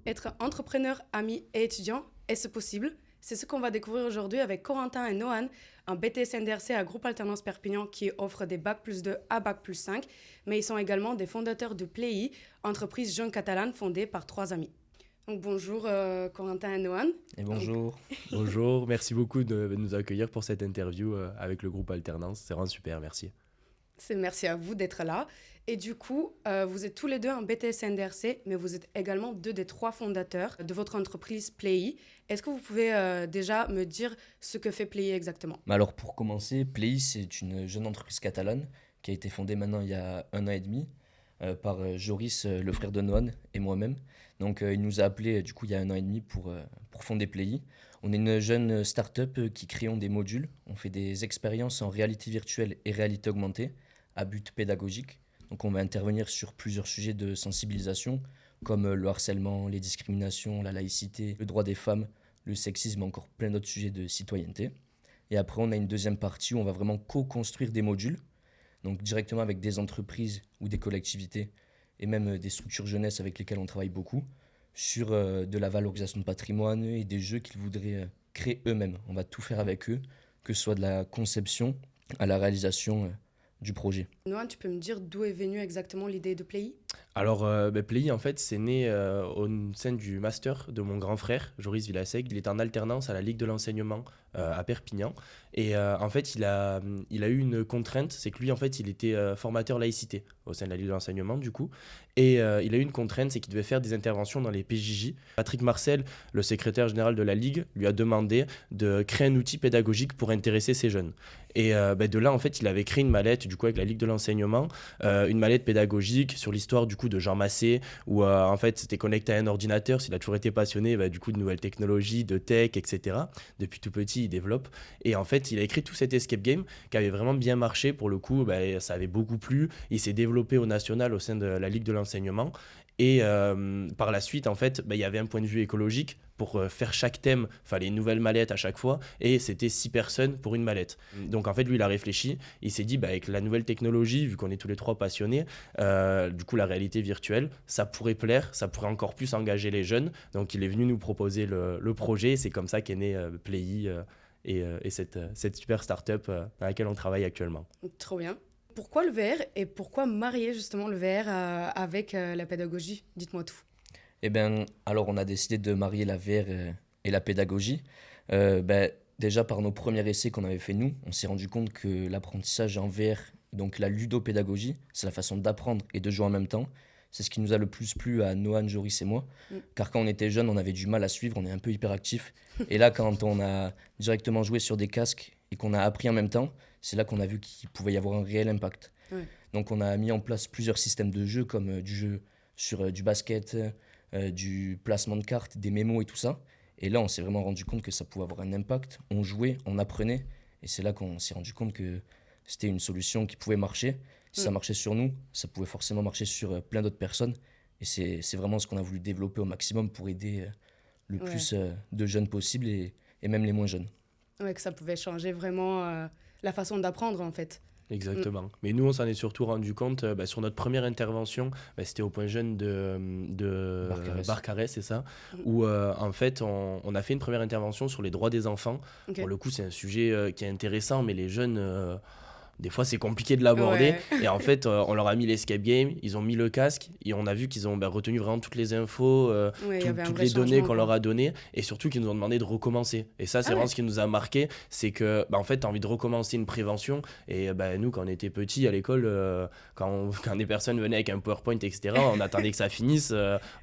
Être entrepreneur, ami et étudiant, est-ce possible? C'est ce qu'on va découvrir aujourd'hui avec Corentin et Nohan, un BTS NDRC à Groupe Alternance Perpignan qui offre des Bac+2 à Bac+5, mais ils sont également des fondateurs de Play, entreprise jeune catalane fondée par trois amis. Donc bonjour Corentin et Nohan. Et Donc, bonjour. Bonjour, merci beaucoup de nous accueillir pour cette interview avec le groupe Alternance. C'est vraiment super, merci. merci à vous d'être là. Et du coup, vous êtes tous les deux un BTS NDRC, mais vous êtes également deux des trois fondateurs de votre entreprise Play. Est-ce que vous pouvez déjà me dire ce que fait Play exactement? Mais alors pour commencer, Play, c'est une jeune entreprise catalane qui a été fondée maintenant il y a 1 an et demi par Joris, le frère de Noan, et moi-même. Donc il nous a appelé du coup il y a 1 an et demi pour fonder Play. On est une jeune start-up qui créons des modules. On fait des expériences en réalité virtuelle et réalité augmentée à but pédagogique. Donc on va intervenir sur plusieurs sujets de sensibilisation comme le harcèlement, les discriminations, la laïcité, le droit des femmes, le sexisme, encore plein d'autres sujets de citoyenneté. Et après, on a une deuxième partie où on va vraiment co-construire des modules, donc directement avec des entreprises ou des collectivités et même des structures jeunesse avec lesquelles on travaille beaucoup, sur de la valorisation de patrimoine et des jeux qu'ils voudraient créer eux-mêmes. On va tout faire avec eux, que ce soit de la conception à la réalisation du projet. Nohan, tu peux me dire d'où est venue exactement l'idée de Play? Alors, Play, en fait, c'est né au sein du master de mon grand frère, Joris Villaseg. Il est en alternance à la Ligue de l'enseignement à Perpignan. Et en fait, il a eu une contrainte, c'est que lui, en fait, il était formateur laïcité au sein de la Ligue de l'enseignement, du coup. Et il a eu une contrainte, c'est qu'il devait faire des interventions dans les PJJ. Patrick Marcel, le secrétaire général de la Ligue, lui a demandé de créer un outil pédagogique pour intéresser ces jeunes. Et de là, en fait, il avait créé une mallette, du coup, avec la Ligue de l'enseignement, une mallette pédagogique sur l'histoire, du coup, de Jean Massé, où, en fait, c'était connecté à un ordinateur. S'il a toujours été passionné, du coup, de nouvelles technologies, de tech, etc. Depuis tout petit, il développe. Et en fait, il a écrit tout cet escape game qui avait vraiment bien marché. Pour le coup, ça avait beaucoup plu. Il s'est développé au national, au sein de la Ligue de l'enseignement. Et par la suite, en fait, il y avait un point de vue écologique. Pour faire chaque thème, il fallait une nouvelle mallette à chaque fois, et c'était 6 personnes pour une mallette. Donc en fait, lui, il a réfléchi, il s'est dit, avec la nouvelle technologie, vu qu'on est tous les trois passionnés, du coup, la réalité virtuelle, ça pourrait plaire, ça pourrait encore plus engager les jeunes. Donc il est venu nous proposer le projet, et c'est comme ça qu'est né Play et cette super start-up dans laquelle on travaille actuellement. Trop bien. Pourquoi le VR et pourquoi marier justement le VR avec la pédagogie? Dites-moi tout. Eh bien, alors on a décidé de marier la VR et la pédagogie. Déjà par nos premiers essais qu'on avait fait nous, on s'est rendu compte que l'apprentissage en VR, donc la ludopédagogie, c'est la façon d'apprendre et de jouer en même temps. C'est ce qui nous a le plus plu à Nohan, Joris et moi. Mm. Car quand on était jeunes, on avait du mal à suivre, on est un peu hyperactif. Et là, quand on a directement joué sur des casques et qu'on a appris en même temps, c'est là qu'on a vu qu'il pouvait y avoir un réel impact. Ouais. Donc on a mis en place plusieurs systèmes de jeux, comme du jeu sur du basket, du placement de cartes, des mémos et tout ça. Et là, on s'est vraiment rendu compte que ça pouvait avoir un impact. On jouait, on apprenait. Et c'est là qu'on s'est rendu compte que c'était une solution qui pouvait marcher. Si ça marchait sur nous, ça pouvait forcément marcher sur plein d'autres personnes. Et c'est vraiment ce qu'on a voulu développer au maximum pour aider le Ouais. plus de jeunes possible et même les moins jeunes. Ouais, que ça pouvait changer vraiment la façon d'apprendre en fait. Exactement. Mais nous, on s'en est surtout rendu compte sur notre première intervention, c'était au point jeune de Barcarès. Barcarès, c'est ça, Mm. où en fait, on a fait une première intervention sur les droits des enfants. Ok. Pour le coup, c'est un sujet qui est intéressant, mais les jeunes, des fois, c'est compliqué de l'aborder. Ouais. Et en fait, on leur a mis l'escape game, ils ont mis le casque, et on a vu qu'ils ont retenu vraiment toutes les infos, Ouais, il y avait un toutes vrai les données changement, qu'on quoi. leur a données, et surtout qu'ils nous ont demandé de recommencer. Et ça, c'est Ah vraiment ouais. ce qui nous a marqué, c'est que, en fait, tu as envie de recommencer une prévention. Et nous, quand on était petits à l'école, quand des personnes venaient avec un PowerPoint, etc., on attendait que ça finisse.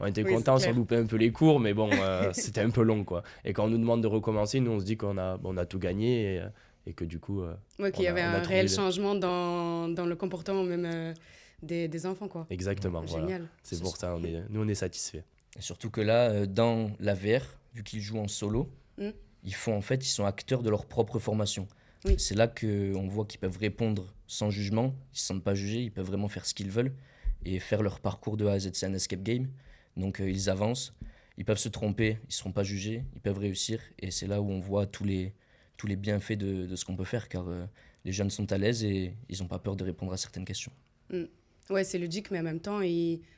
On était Oui, c'est contents, clair. on loupait un peu les cours, mais bon, c'était un peu long, quoi. Et quand on nous demande de recommencer, nous, on se dit on a tout gagné et que du coup, Ouais, qu'il y on avait a un trouvé réel changement dans le comportement même des enfants, quoi. Exactement, voilà. Génial. C'est pour ça, nous, on est satisfaits. Et surtout que là, dans la VR, vu qu'ils jouent en solo, Mm. ils sont acteurs de leur propre formation. Oui. C'est là qu'on voit qu'ils peuvent répondre sans jugement, ils ne se sentent pas jugés, ils peuvent vraiment faire ce qu'ils veulent et faire leur parcours de A à Z. C'est un escape game, donc ils avancent, ils peuvent se tromper, ils ne seront pas jugés, ils peuvent réussir et c'est là où on voit tous les bienfaits de ce qu'on peut faire car les jeunes sont à l'aise et ils n'ont pas peur de répondre à certaines questions. Mm. Ouais, c'est ludique, mais en même temps, en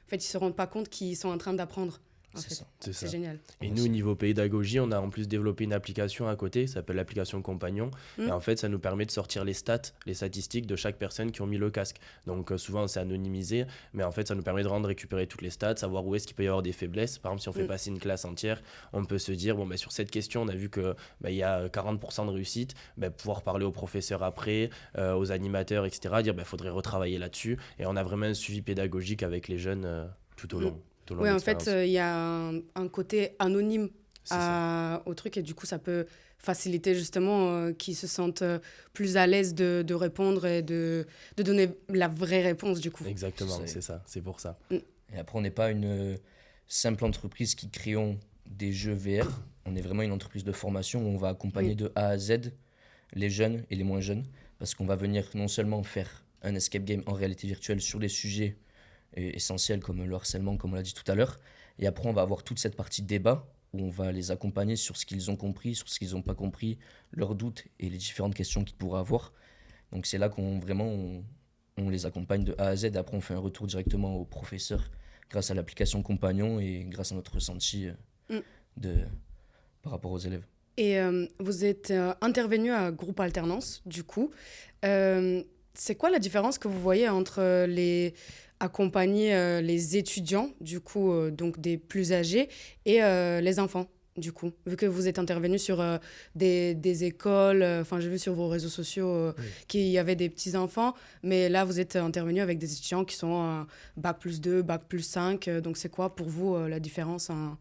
fait, ils se rendent pas compte qu'ils sont en train d'apprendre. en C'est fait. ça. C'est C'est ça. génial. Et Ouais, nous, au niveau pédagogie, on a en plus développé une application à côté, ça s'appelle l'application Compagnon. Mm. Et en fait, ça nous permet de sortir les stats, les statistiques de chaque personne qui ont mis le casque. Donc souvent, c'est anonymisé, mais en fait, ça nous permet de récupérer toutes les stats, savoir où est-ce qu'il peut y avoir des faiblesses. Par exemple, si on fait Mm. passer une classe entière, on peut se dire, bon, sur cette question, on a vu que il y a 40% de réussite, pouvoir parler aux professeurs après, aux animateurs, etc. Dire, faudrait retravailler là-dessus. Et on a vraiment un suivi pédagogique avec les jeunes tout au Mm. long. Tout au long Oui, de en fait, l'expérience. il y a un côté anonyme C'est ça. au truc et du coup, ça peut faciliter justement qu'ils se sentent plus à l'aise de répondre et de donner la vraie réponse du coup. Exactement, C'est ça. c'est ça, c'est pour ça. Et après, on n'est pas une simple entreprise qui créons des jeux VR. On est vraiment une entreprise de formation où on va accompagner Oui. de A à Z les jeunes et les moins jeunes. Parce qu'on va venir non seulement faire un escape game en réalité virtuelle sur des sujets essentiels comme le harcèlement, comme on l'a dit tout à l'heure. Et après, on va avoir toute cette partie débat où on va les accompagner sur ce qu'ils ont compris, sur ce qu'ils n'ont pas compris, leurs doutes et les différentes questions qu'ils pourraient avoir. Donc c'est là qu'on vraiment on les accompagne de A à Z. Après, on fait un retour directement au professeur grâce à l'application Compagnon et grâce à notre ressenti Mm. de, par rapport aux élèves. Et vous êtes intervenu à Groupe Alternance du coup. C'est quoi la différence que vous voyez entre accompagner les étudiants du coup donc des plus âgés et les enfants du coup, vu que vous êtes intervenu sur des écoles, enfin j'ai vu sur vos réseaux sociaux Oui. qu'il y avait des petits-enfants, mais là vous êtes intervenu avec des étudiants qui sont bac+2, bac+5, donc c'est quoi pour vous la différence en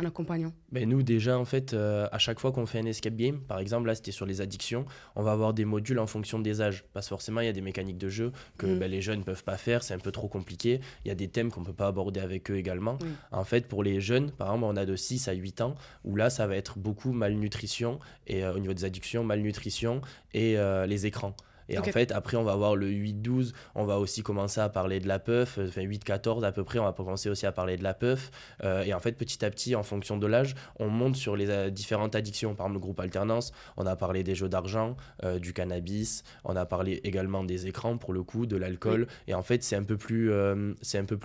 accompagnant? Nous, déjà, en fait, à chaque fois qu'on fait un escape game, par exemple, là, c'était sur les addictions, on va avoir des modules en fonction des âges. Parce que forcément, il y a des mécaniques de jeu que les jeunes ne peuvent pas faire, c'est un peu trop compliqué. Il y a des thèmes qu'on ne peut pas aborder avec eux également. Oui. En fait, pour les jeunes, par exemple, on a de 6 à 8 ans, où là, ça va être beaucoup malnutrition, et au niveau des addictions, malnutrition et les écrans. Et Ok. en fait, après, on va voir le 8-12, on va aussi commencer à parler de la puff, enfin 8-14 à peu près, on va commencer aussi à parler de la puff. Et en fait, petit à petit, en fonction de l'âge, on monte sur les différentes addictions. Par exemple, le groupe Alternance, on a parlé des jeux d'argent, du cannabis, on a parlé également des écrans pour le coup, de l'alcool. Et en fait, c'est un peu plus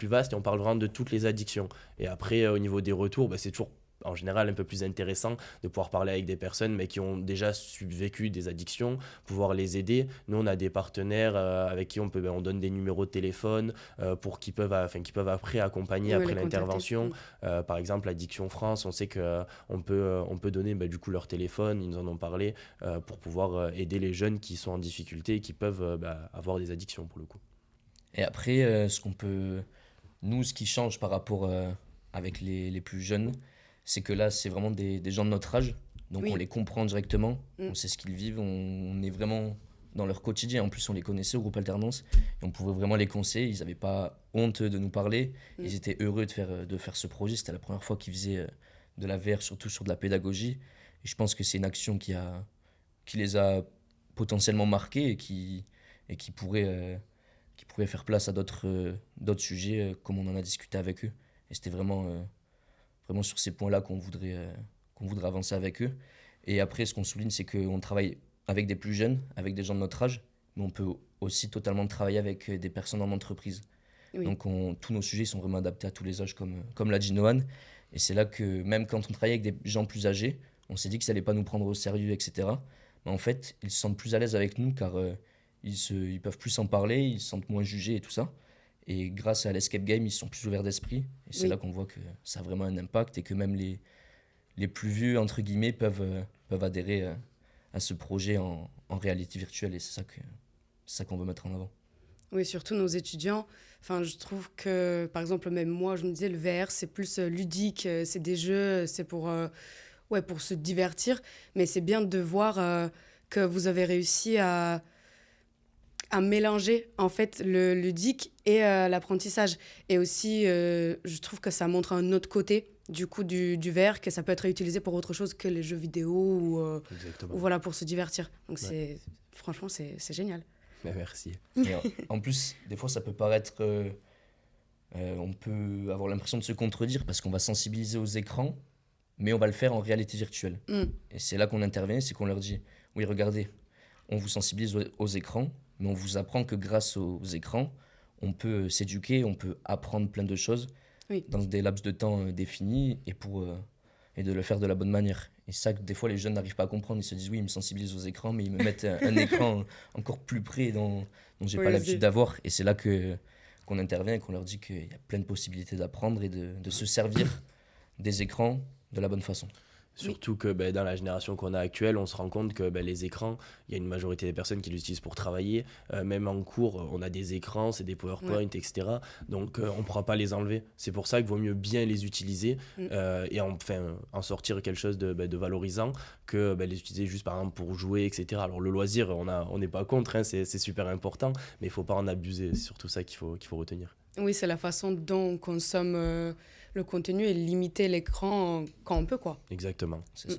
vaste et on parle vraiment de toutes les addictions. Et après, au niveau des retours, c'est toujours en général un peu plus intéressant de pouvoir parler avec des personnes mais qui ont déjà vécu des addictions, pouvoir les aider. Nous, on a des partenaires avec qui on donne des numéros de téléphone pour qu'ils peuvent après accompagner Ouais, après les contacter. l'intervention. Par exemple, Addiction France, on sait qu'on peut donner du coup leur téléphone, ils nous en ont parlé, pour pouvoir aider les jeunes qui sont en difficulté et qui peuvent avoir des addictions pour le coup. Et après, ce qui change par rapport avec les plus jeunes, c'est que là, c'est vraiment des gens de notre âge. Donc Oui. on les comprend directement, Mm. on sait ce qu'ils vivent, on est vraiment dans leur quotidien. En plus, on les connaissait au groupe Alternance et on pouvait vraiment les conseiller. Ils n'avaient pas honte de nous parler. Mm. Ils étaient heureux de faire ce projet. C'était la première fois qu'ils faisaient de la VR, surtout sur de la pédagogie. Et je pense que c'est une action qui les a potentiellement marqués et qui pourrait faire place à d'autres sujets, comme on en a discuté avec eux. Et c'était vraiment sur ces points-là qu'on voudrait avancer avec eux. Et après, ce qu'on souligne, c'est qu'on travaille avec des plus jeunes, avec des gens de notre âge, mais on peut aussi totalement travailler avec des personnes en entreprise. Oui. Donc tous nos sujets sont vraiment adaptés à tous les âges, comme l'a dit Nohan. Et c'est là que même quand on travaille avec des gens plus âgés, on s'est dit que ça allait pas nous prendre au sérieux, etc. Mais en fait, ils se sentent plus à l'aise avec nous car ils peuvent plus en parler, ils se sentent moins jugés et tout ça. Et grâce à l'escape game, ils sont plus ouverts d'esprit. Et c'est Oui. là qu'on voit que ça a vraiment un impact et que même les plus vieux, entre guillemets, peuvent adhérer à ce projet en réalité virtuelle. Et c'est ça qu'on veut mettre en avant. Oui, surtout nos étudiants. Enfin, je trouve que, par exemple, même moi, je me disais, le VR, c'est plus ludique, c'est des jeux, c'est pour se divertir. Mais c'est bien de voir que vous avez réussi à mélanger, en fait, le ludique et l'apprentissage. Et aussi, je trouve que ça montre un autre côté, du coup, du VR, que ça peut être réutilisé pour autre chose que les jeux vidéo Exactement. ou voilà, pour se divertir. Donc, Ouais. franchement, c'est génial. Merci. Et en plus, des fois, ça peut paraître. On peut avoir l'impression de se contredire parce qu'on va sensibiliser aux écrans, mais on va le faire en réalité virtuelle. Mm. Et c'est là qu'on intervient, c'est qu'on leur dit oui, regardez, on vous sensibilise aux écrans, mais on vous apprend que grâce aux écrans, on peut s'éduquer, on peut apprendre plein de choses. Oui. dans des laps de temps définis et de le faire de la bonne manière. Et ça, que des fois, les jeunes n'arrivent pas à comprendre. Ils se disent, oui, ils me sensibilisent aux écrans, mais ils me mettent un écran encore plus près dont j'ai Oui, pas aussi. l'habitude d'avoir. Et c'est là qu'on intervient et qu'on leur dit qu'il y a plein de possibilités d'apprendre et de se servir des écrans de la bonne façon. Surtout que dans la génération qu'on a actuelle, on se rend compte que les écrans, il y a une majorité des personnes qui l'utilisent pour travailler. Même en cours, on a des écrans, c'est des PowerPoint, etc. Donc, on ne pourra pas les enlever. C'est pour ça qu'il vaut mieux bien les utiliser et en sortir quelque chose de valorisant que les utiliser juste, par exemple, pour jouer, etc. Alors, le loisir, on n'est pas contre, hein, c'est super important, mais il ne faut pas en abuser. C'est surtout ça qu'il faut retenir. Oui, c'est la façon dont on consomme le contenu et limiter l'écran quand on peut, quoi. Exactement. C'est ça.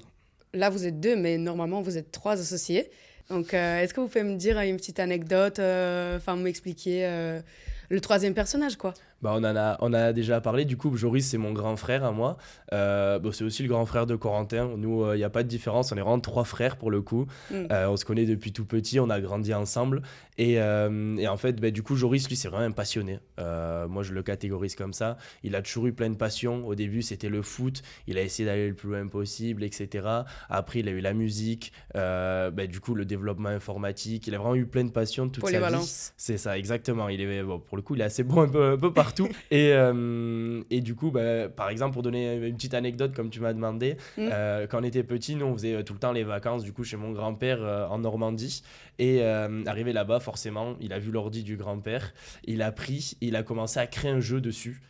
Là, vous êtes 2, mais normalement, vous êtes 3 associés. Donc, est-ce que vous pouvez me dire une petite anecdote, m'expliquer le 3e personnage, quoi? On en a déjà parlé. Du coup, Joris, c'est mon grand frère à moi. C'est aussi le grand frère de Corentin. Nous, il n'y a pas de différence. On est vraiment 3 frères pour le coup. On se connaît depuis tout petit. On a grandi ensemble. Et en fait, du coup, Joris, lui, c'est vraiment un passionné. Moi, je le catégorise comme ça. Il a toujours eu plein de passions. Au début, c'était le foot. Il a essayé d'aller le plus loin possible, etc. Après, il a eu la musique. Du coup, le développement informatique. Il a vraiment eu plein de passions toute sa vie. C'est ça, exactement. Pour le coup, il est assez bon un peu partout. Et du coup, par exemple, pour donner une petite anecdote, comme tu m'as demandé, quand on était petit, nous, on faisait tout le temps les vacances du coup, chez mon grand-père en Normandie. Et arrivé là-bas, forcément, il a vu l'ordi du grand-père. Il a commencé à créer un jeu dessus.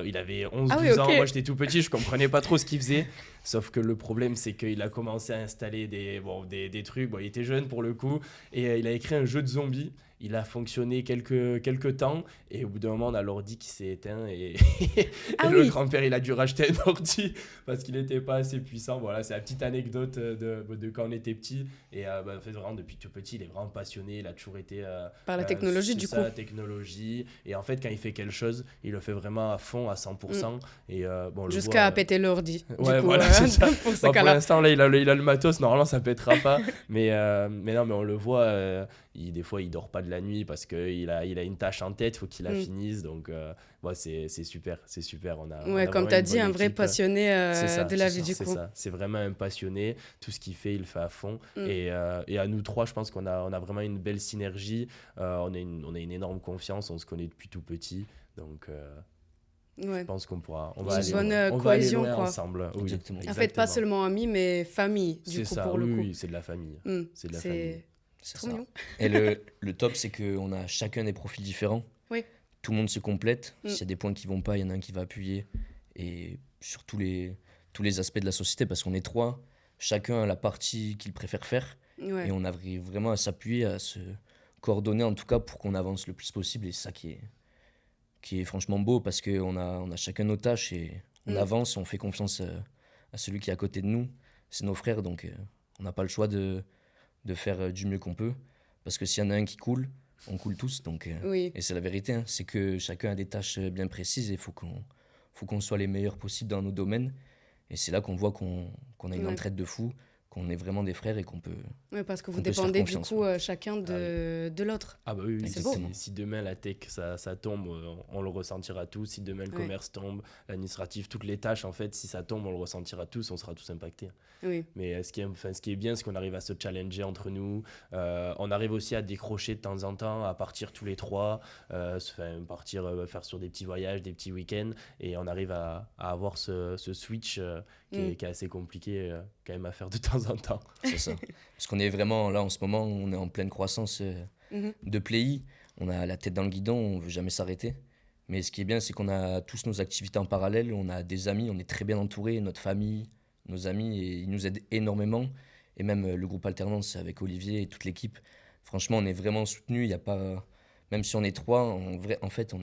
Il avait 11-12 ans, moi j'étais tout petit, je comprenais pas trop ce qu'il faisait. Sauf que le problème, c'est qu'il a commencé à installer des trucs. Il était jeune pour le coup. Et il a écrit un jeu de zombies. Il a fonctionné quelques temps. Et au bout d'un moment, on a l'ordi qui s'est éteint. Et le grand-père, il a dû racheter un ordi parce qu'il n'était pas assez puissant. Voilà, c'est la petite anecdote de quand on était petit. Et en fait, vraiment, depuis tout petit, il est vraiment passionné. Il a toujours été... par la technologie, du coup. La technologie. Et en fait, quand il fait quelque chose, il le fait vraiment à fond, à 100%. Et, jusqu'à péter l'ordi. Ouais, voilà, c'est ça. Pour l'instant, là, il a le matos. Normalement, ça pètera pas. mais non, mais on le voit... des fois, il dort pas de la nuit parce qu'il a une tâche en tête, il faut qu'il la finisse. Donc, c'est super. Comme tu as dit, un vrai passionné de la vie, du coup. C'est ça. C'est vraiment un passionné. Tout ce qu'il fait, il le fait à fond. Et à nous 3, je pense qu'on a vraiment une belle synergie. On a une énorme confiance. On se connaît depuis tout petit. Donc... Je pense qu'on va aller loin ensemble. Oui, exactement. En fait, pas seulement amis, mais famille, pour le coup. Oui, c'est de la famille. C'est de la famille. C'est trop mignon. Et le top, c'est qu'on a chacun des profils différents. Oui. Tout le monde se complète. S'il y a des points qui vont pas, il y en a un qui va appuyer. Et sur tous les aspects de la société, parce qu'on est 3, chacun a la partie qu'il préfère faire. Ouais. Et on arrive vraiment à s'appuyer, à se coordonner, en tout cas, pour qu'on avance le plus possible. Et c'est ça qui est franchement beau, parce qu'on a chacun nos tâches et on avance, on fait confiance à celui qui est à côté de nous. C'est nos frères, donc on n'a pas le choix de faire du mieux qu'on peut, parce que s'il y en a un qui coule, on coule tous. Donc, et c'est la vérité, hein, c'est que chacun a des tâches bien précises et il faut qu'on soit les meilleurs possibles dans nos domaines. Et c'est là qu'on voit qu'on a une entraide de fou, qu'on est vraiment des frères et qu'on peut... Oui, parce que vous dépendez du coup chacun de l'autre. Ah bah oui, c'est beau. Si demain la tech, ça tombe, on le ressentira tous. Si demain le commerce tombe, l'administratif, toutes les tâches, en fait, si ça tombe, on le ressentira tous, on sera tous impactés. Oui. Mais ce qui est bien, c'est qu'on arrive à se challenger entre nous. On arrive aussi à décrocher de temps en temps, à partir tous les 3, faire sur des petits voyages, des petits week-ends. Et on arrive à avoir ce switch qui est assez compliqué quand même à faire de temps en temps. C'est ça. Parce qu'on est vraiment, là, en ce moment, on est en pleine croissance de Play. On a la tête dans le guidon, on ne veut jamais s'arrêter. Mais ce qui est bien, c'est qu'on a tous nos activités en parallèle. On a des amis, on est très bien entourés, notre famille, nos amis, et ils nous aident énormément. Et même le groupe Alternance avec Olivier et toute l'équipe. Franchement, on est vraiment soutenus. Il y a pas... Même si on est 3, en fait,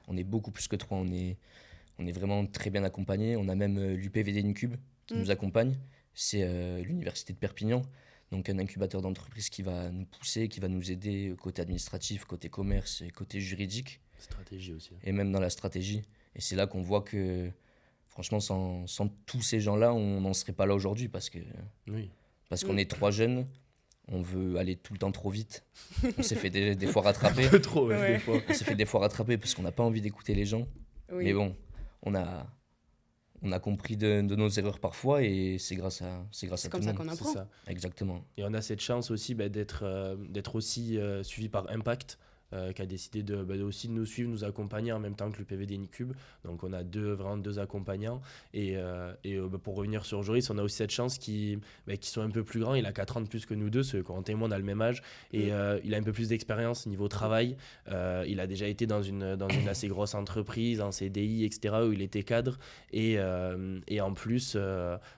on est beaucoup plus que 3. On est vraiment très bien accompagnés. On a même l'UPVD Incube qui nous accompagne. C'est l'université de Perpignan. Donc un incubateur d'entreprise qui va nous pousser, qui va nous aider côté administratif, côté commerce et côté juridique. Stratégie aussi. Et même dans la stratégie. Et c'est là qu'on voit que, franchement, sans tous ces gens-là, on n'en serait pas là aujourd'hui parce qu'on est 3 jeunes, on veut aller tout le temps trop vite. On s'est fait des fois rattraper. Un peu trop, des fois. On s'est fait des fois rattraper parce qu'on n'a pas envie d'écouter les gens. Oui. Mais bon, on a compris de nos erreurs parfois et c'est grâce à C'est tout comme le ça monde. qu'on C'est apprend. ça. Exactement. Et on a cette chance aussi d'être aussi suivi par Impact, qui a décidé aussi de nous suivre, nous accompagner en même temps que le PVD Nicube. Donc on a vraiment deux accompagnants. Pour revenir sur Joris, on a aussi cette chance qui sont un peu plus grands. Il a 4 ans de plus que nous deux, ce Corentin et moi on a le même âge. Et il a un peu plus d'expérience niveau travail. Il a déjà été dans une assez grosse entreprise, en CDI, etc., où il était cadre. Et en plus,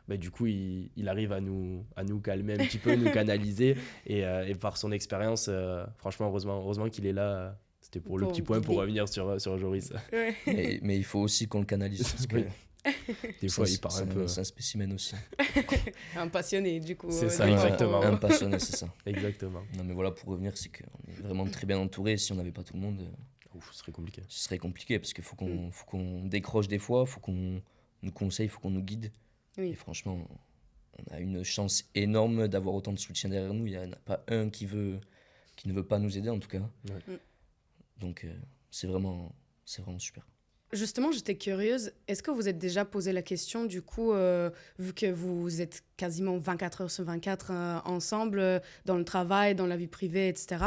du coup, il arrive à nous calmer un petit peu, nous canaliser. Et par son expérience, franchement, heureusement qu'il est là. C'était pour le Pour petit point pour guider. revenir sur Joris. Ouais. Mais il faut aussi qu'on le canalise parce que Oui. Des fois, il part un peu. c'est un spécimen aussi. Un passionné, du coup. C'est ça, des fois, exactement. Un passionné, c'est ça. Exactement. Non, mais voilà, pour revenir, c'est qu'on est vraiment très bien entouré. Si on n'avait pas tout le monde, Ouf, ce serait compliqué. ce serait compliqué parce qu'il faut qu'on décroche des fois, il faut qu'on nous conseille, il faut qu'on nous guide. Oui. Et franchement, on a une chance énorme d'avoir autant de soutien derrière nous. Il n'y en a pas un qui ne veut pas nous aider, en tout cas. Ouais. Donc, c'est vraiment super. Justement, j'étais curieuse. Est-ce que vous êtes déjà posé la question, du coup, vu que vous êtes quasiment 24 heures sur 24 ensemble, dans le travail, dans la vie privée, etc.,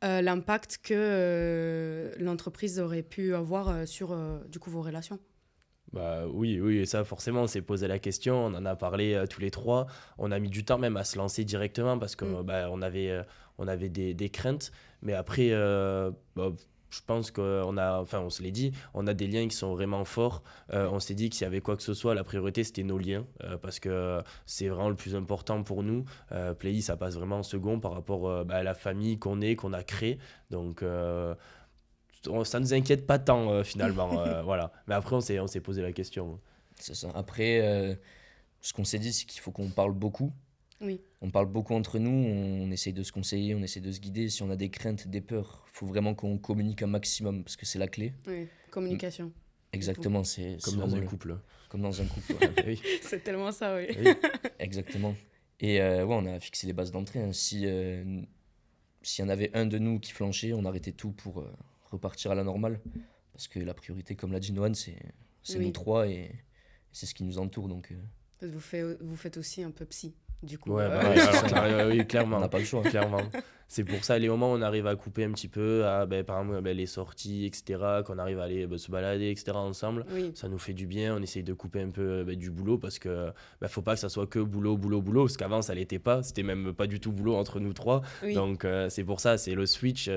l'impact que l'entreprise aurait pu avoir sur, du coup, vos relations? Oui, et ça forcément, on s'est posé la question, on en a parlé tous les trois, on a mis du temps même à se lancer directement parce que on avait des craintes, mais après, je pense on se l'est dit, on a des liens qui sont vraiment forts, on s'est dit que s'il y avait quoi que ce soit, la priorité c'était nos liens, parce que c'est vraiment le plus important pour nous. Playi, ça passe vraiment en second par rapport à la famille qu'on a créée, donc ça nous inquiète pas tant finalement, voilà. Mais après, on s'est posé la question. C'est ça. Après, ce qu'on s'est dit, c'est qu'il faut qu'on parle beaucoup. Oui. On parle beaucoup entre nous, on essaye de se conseiller, on essaye de se guider. Si on a des craintes, des peurs, il faut vraiment qu'on communique un maximum parce que c'est la clé. Oui, communication. Exactement, c'est Comme dans vraiment un couple. comme dans un couple. Ouais. Oui. C'est tellement ça, oui. Oui. Exactement. Et on a fixé les bases d'entrée. Hein. S'il y en avait un de nous qui flanchait, on arrêtait tout pour repartir à la normale. Parce que la priorité, comme l'a dit Noan, c'est Oui. nous trois et c'est ce qui nous entoure. Donc, Vous faites aussi un peu psy, du coup. Ouais, ouais, c'est alors, ça. oui, on clairement. n'a pas le choix. Clairement. C'est pour ça, les moments où on arrive à couper un petit peu, par exemple, les sorties, etc., qu'on arrive à aller se balader, etc., ensemble, Oui. ça nous fait du bien. On essaye de couper un peu du boulot parce que faut pas que ça soit que boulot, parce qu'avant, ça l'était pas. C'était même pas du tout boulot entre nous trois. Oui. Donc, c'est pour ça, c'est le switch.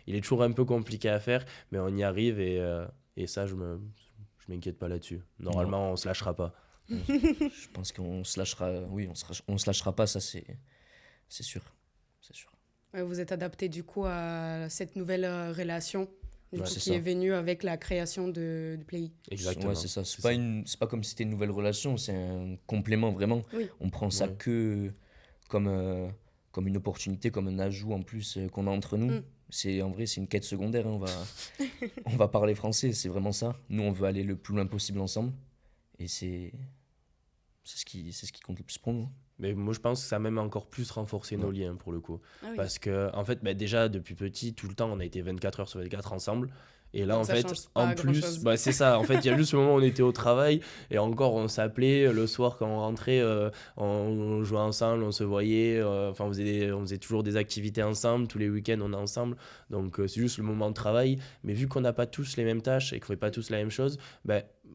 Il est toujours un peu compliqué à faire, mais on y arrive et ça, je m'inquiète pas là-dessus. Normalement, on se lâchera pas. Je pense qu'on se lâchera. Oui, on se lâchera pas, ça c'est sûr. C'est sûr. Vous êtes adapté, du coup, à cette nouvelle relation, du Ouais, coup, c'est qui ça. est venue avec la création de Playi. Exactement. Ouais, c'est ça. C'est C'est pas comme si c'était une nouvelle relation, c'est un complément vraiment. Oui. On prend ça Ouais. que comme une opportunité, comme un ajout en plus qu'on a entre nous. Mm. En vrai, c'est une quête secondaire. Hein. On va parler français, c'est vraiment ça. Nous, on veut aller le plus loin possible ensemble. Et c'est ce qui compte le plus pour nous. Mais moi, je pense que ça a même encore plus renforcé nos liens pour le coup. Ah oui. Parce que, en fait, déjà, depuis petit, tout le temps, on a été 24 heures sur 24 ensemble. Et là, Donc en ça fait, change pas en plus, grand-chose. c'est ça. En fait, il y a juste le moment où on était au travail et encore, on s'appelait le soir quand on rentrait, on jouait ensemble, on se voyait. Enfin, on faisait toujours des activités ensemble. Tous les week-ends, on est ensemble. Donc, c'est juste le moment de travail. Mais vu qu'on n'a pas tous les mêmes tâches et qu'on fait pas tous la même chose,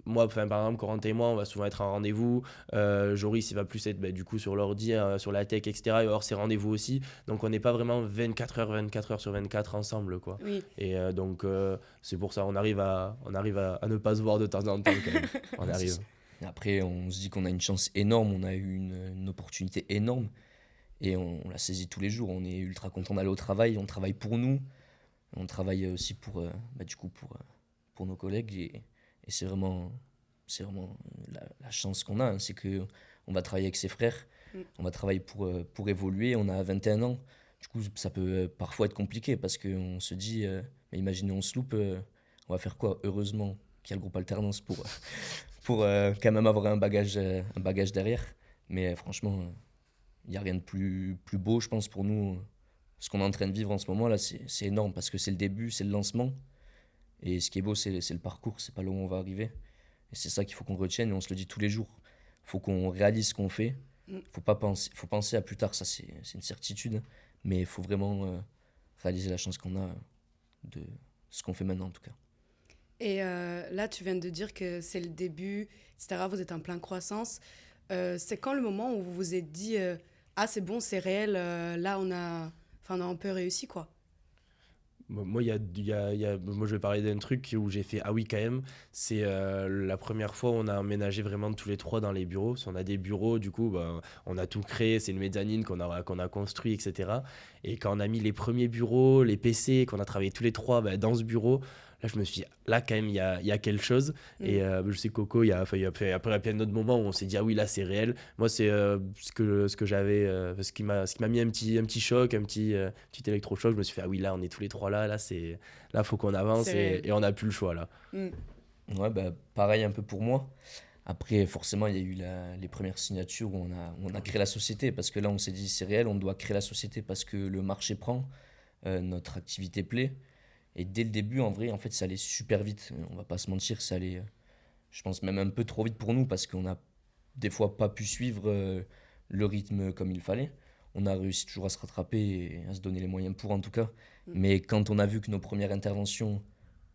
moi, par exemple, Corentin et moi, on va souvent être en rendez-vous. Joris, il va plus être du coup sur l'ordi, sur la tech, etc. Il va avoir ses rendez-vous aussi. Donc, on n'est pas vraiment 24 heures sur 24 ensemble, quoi. Oui. Et donc, c'est pour ça on arrive à ne pas se voir de temps en temps quand même. On Ouais, arrive. c'est ça. Et après, on se dit qu'on a une chance énorme, on a eu une opportunité énorme et on la saisit tous les jours. On est ultra content d'aller au travail, on travaille pour nous, on travaille aussi pour nos collègues et c'est vraiment la chance qu'on a. Hein. C'est qu'on va travailler avec ses frères, on va travailler pour évoluer. On a 21 ans, du coup, ça peut parfois être compliqué parce qu'on se dit, mais imaginez, on se loupe, on va faire quoi? Heureusement qu'il y a le groupe Alternance pour quand même avoir un bagage derrière. Mais franchement, il n'y a rien de plus beau, je pense, pour nous. Ce qu'on est en train de vivre en ce moment, là, c'est énorme parce que c'est le début, c'est le lancement. Et ce qui est beau, c'est le parcours, c'est pas là où on va arriver. Et c'est ça qu'il faut qu'on retienne et on se le dit tous les jours. Il faut qu'on réalise ce qu'on fait. Faut penser à plus tard, ça c'est une certitude. Mais il faut vraiment réaliser la chance qu'on a de ce qu'on fait maintenant en tout cas. Et là, tu viens de dire que c'est le début, etc. Vous êtes en pleine croissance. C'est quand le moment où vous vous êtes dit ah, c'est bon, c'est réel, là, on a un peu réussi, quoi. Moi, moi, je vais parler d'un truc où j'ai fait ah oui, quand même. C'est la première fois où on a emménagé vraiment tous les trois dans les bureaux. Si on a des bureaux, du coup, bah, on a tout créé. C'est une mezzanine qu'on a construit, etc. Et quand on a mis les premiers bureaux, les PC, qu'on a travaillé tous les trois bah, dans ce bureau, là, je me suis dit, là, quand même, il y a quelque chose. Et je sais, Coco, après, il y a plein d'autres moments où on s'est dit, ah oui, là, c'est réel. Moi, c'est ce que j'avais, ce qui m'a mis un petit choc, petit électrochoc. Je me suis fait, ah oui, là, on est tous les trois là, faut qu'on avance C'est réel. et on n'a plus le choix, là. Mm. Ouais, bah, pareil un peu pour moi. Après, forcément, il y a eu les premières signatures où on a créé la société. Parce que là, on s'est dit, c'est réel, on doit créer la société parce que le marché prend, notre activité plaît. Et dès le début, en vrai, en fait, ça allait super vite. On va pas se mentir, ça allait, je pense, même un peu trop vite pour nous parce qu'on a des fois pas pu suivre le rythme comme il fallait. On a réussi toujours à se rattraper et à se donner les moyens pour, en tout cas. Mais quand on a vu que nos premières interventions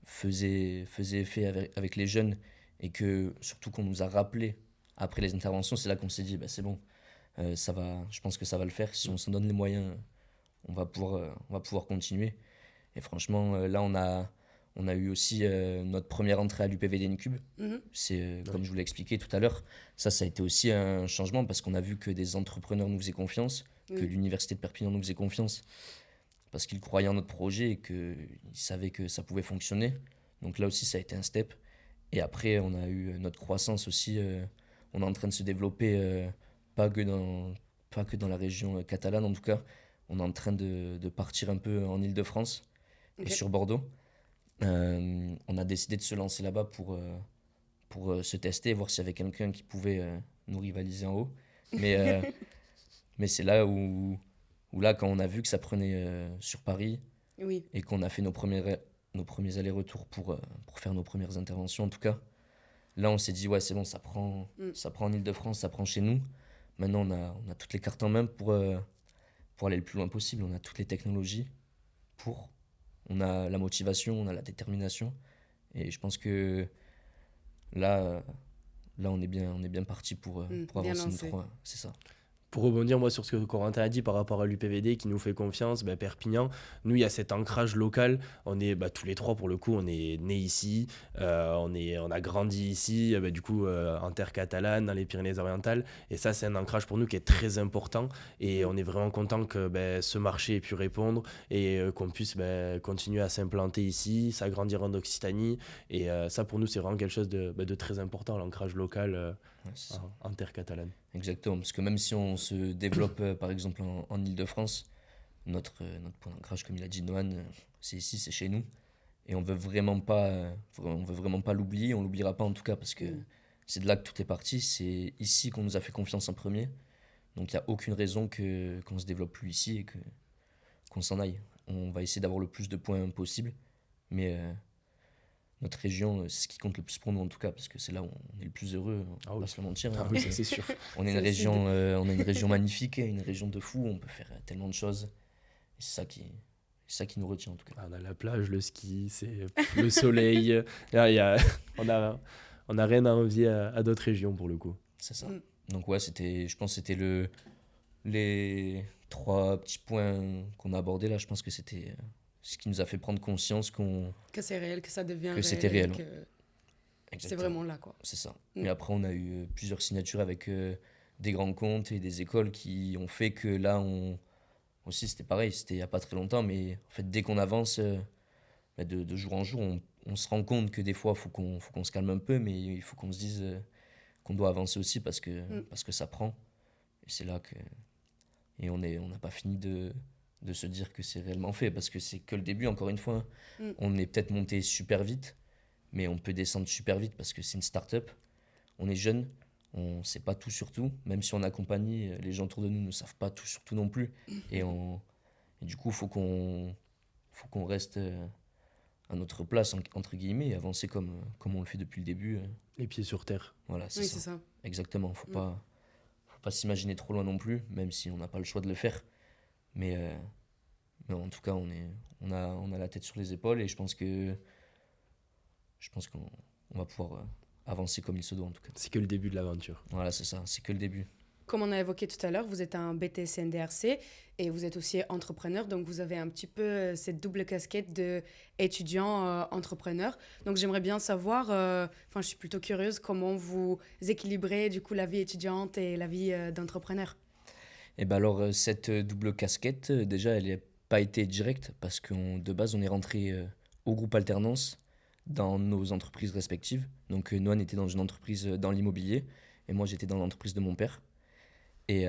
faisaient effet avec les jeunes et que surtout qu'on nous a rappelé après les interventions, c'est là qu'on s'est dit, bah, c'est bon, je pense que ça va le faire. Si on s'en donne les moyens, on va pouvoir continuer. Et franchement, là, on a eu aussi notre première entrée à l'UPVD Cube. Mhm. C'est, comme je vous l'ai expliqué tout à l'heure, ça a été aussi un changement parce qu'on a vu que des entrepreneurs nous faisaient confiance, que Oui. l'Université de Perpignan nous faisait confiance, parce qu'ils croyaient en notre projet et qu'ils savaient que ça pouvait fonctionner. Donc là aussi, ça a été un step. Et après, on a eu notre croissance aussi. On est en train de se développer, pas que pas que dans la région catalane en tout cas. On est en train de partir un peu en Île-de-France Ok. et sur Bordeaux. On a décidé de se lancer là-bas pour se tester, voir s'il y avait quelqu'un qui pouvait nous rivaliser en haut. Mais, mais c'est là où là, quand on a vu que ça prenait sur Paris Oui. et qu'on a fait nos premiers allers-retours pour faire nos premières interventions, en tout cas, là, on s'est dit, ouais, c'est bon, ça prend en Île-de-France, ça prend chez nous. Maintenant, on a toutes les cartes en main pour aller le plus loin possible. On a toutes les technologies pour. On a la motivation, on a la détermination. Et je pense que là, on est bien parti pour Bien avancer nous lancé. trois. C'est ça. Pour rebondir moi sur ce que Corentin a dit par rapport à l'UPVD qui nous fait confiance, bah, Perpignan, nous il y a cet ancrage local, on est tous les trois pour le coup, on est nés ici, on a grandi ici, bah, du coup en terre catalane, dans les Pyrénées-Orientales, et ça c'est un ancrage pour nous qui est très important et on est vraiment content que bah, ce marché ait pu répondre et qu'on puisse bah, continuer à s'implanter ici, s'agrandir en Occitanie et ça pour nous c'est vraiment quelque chose de très important, l'ancrage local Ouais, c'est ça. en terre catalane. Exactement. Parce que même si on se développe, par exemple, en Île-de-France, notre point d'ancrage, comme il a dit Noan, c'est ici, c'est chez nous. Et on veut vraiment pas l'oublier, on l'oubliera pas en tout cas, parce que c'est de là que tout est parti. C'est ici qu'on nous a fait confiance en premier. Donc il n'y a aucune raison qu'on se développe plus ici et qu'on s'en aille. On va essayer d'avoir le plus de points possible. Mais notre région, c'est ce qui compte le plus pour nous en tout cas, parce que c'est là où on est le plus heureux, on va oui. pas se le mentir. Ah Hein. oui, ça c'est sûr. On est C'est une le région, on a une région magnifique, une région de fou, on peut faire tellement de choses. Et c'est ça qui nous retient en tout cas. On a la plage, le ski, c'est le soleil. Là, on a rien à envier à d'autres régions pour le coup. C'est ça. Mm. Donc ouais, je pense que c'était les trois petits points qu'on a abordés là. Je pense que c'était ce qui nous a fait prendre conscience Que c'est réel, que ça devient que c'était réel. que c'est Exactement. vraiment là, quoi. C'est ça. Mm. Et après, on a eu plusieurs signatures avec des grands comptes et des écoles qui ont fait que là, aussi, c'était pareil, c'était il n'y a pas très longtemps, mais en fait, dès qu'on avance, bah, de jour en jour, on se rend compte que des fois, il faut qu'on se calme un peu, mais il faut qu'on se dise qu'on doit avancer aussi parce que ça prend. Et c'est là que. Et on n'a pas fini de se dire que c'est réellement fait, parce que c'est que le début, encore une fois. Mm. On est peut-être monté super vite, mais on peut descendre super vite parce que c'est une start-up. On est jeune, on ne sait pas tout sur tout, même si on accompagne, les gens autour de nous ne savent pas tout sur tout non plus. Et du coup, il faut qu'on reste à notre place, entre guillemets, et avancer comme on le fait depuis le début. Les pieds sur terre. Voilà, c'est Oui, ça. c'est ça. Exactement. Faut pas s'imaginer trop loin non plus, même si on n'a pas le choix de le faire. Mais en tout cas, on a la tête sur les épaules et je pense qu'on va pouvoir avancer comme il se doit en tout cas. C'est que le début de l'aventure. Voilà, c'est ça, c'est que le début. Comme on a évoqué tout à l'heure, vous êtes un BTS NDRC et vous êtes aussi entrepreneur, donc vous avez un petit peu cette double casquette d'étudiant entrepreneur. Donc j'aimerais bien savoir, je suis plutôt curieuse, comment vous équilibrez du coup la vie étudiante et la vie d'entrepreneur. Et ben alors, cette double casquette, déjà, elle n'a pas été directe parce que de base, on est rentré au groupe Alternance dans nos entreprises respectives. Donc, Noan était dans une entreprise dans l'immobilier et moi, j'étais dans l'entreprise de mon père. Et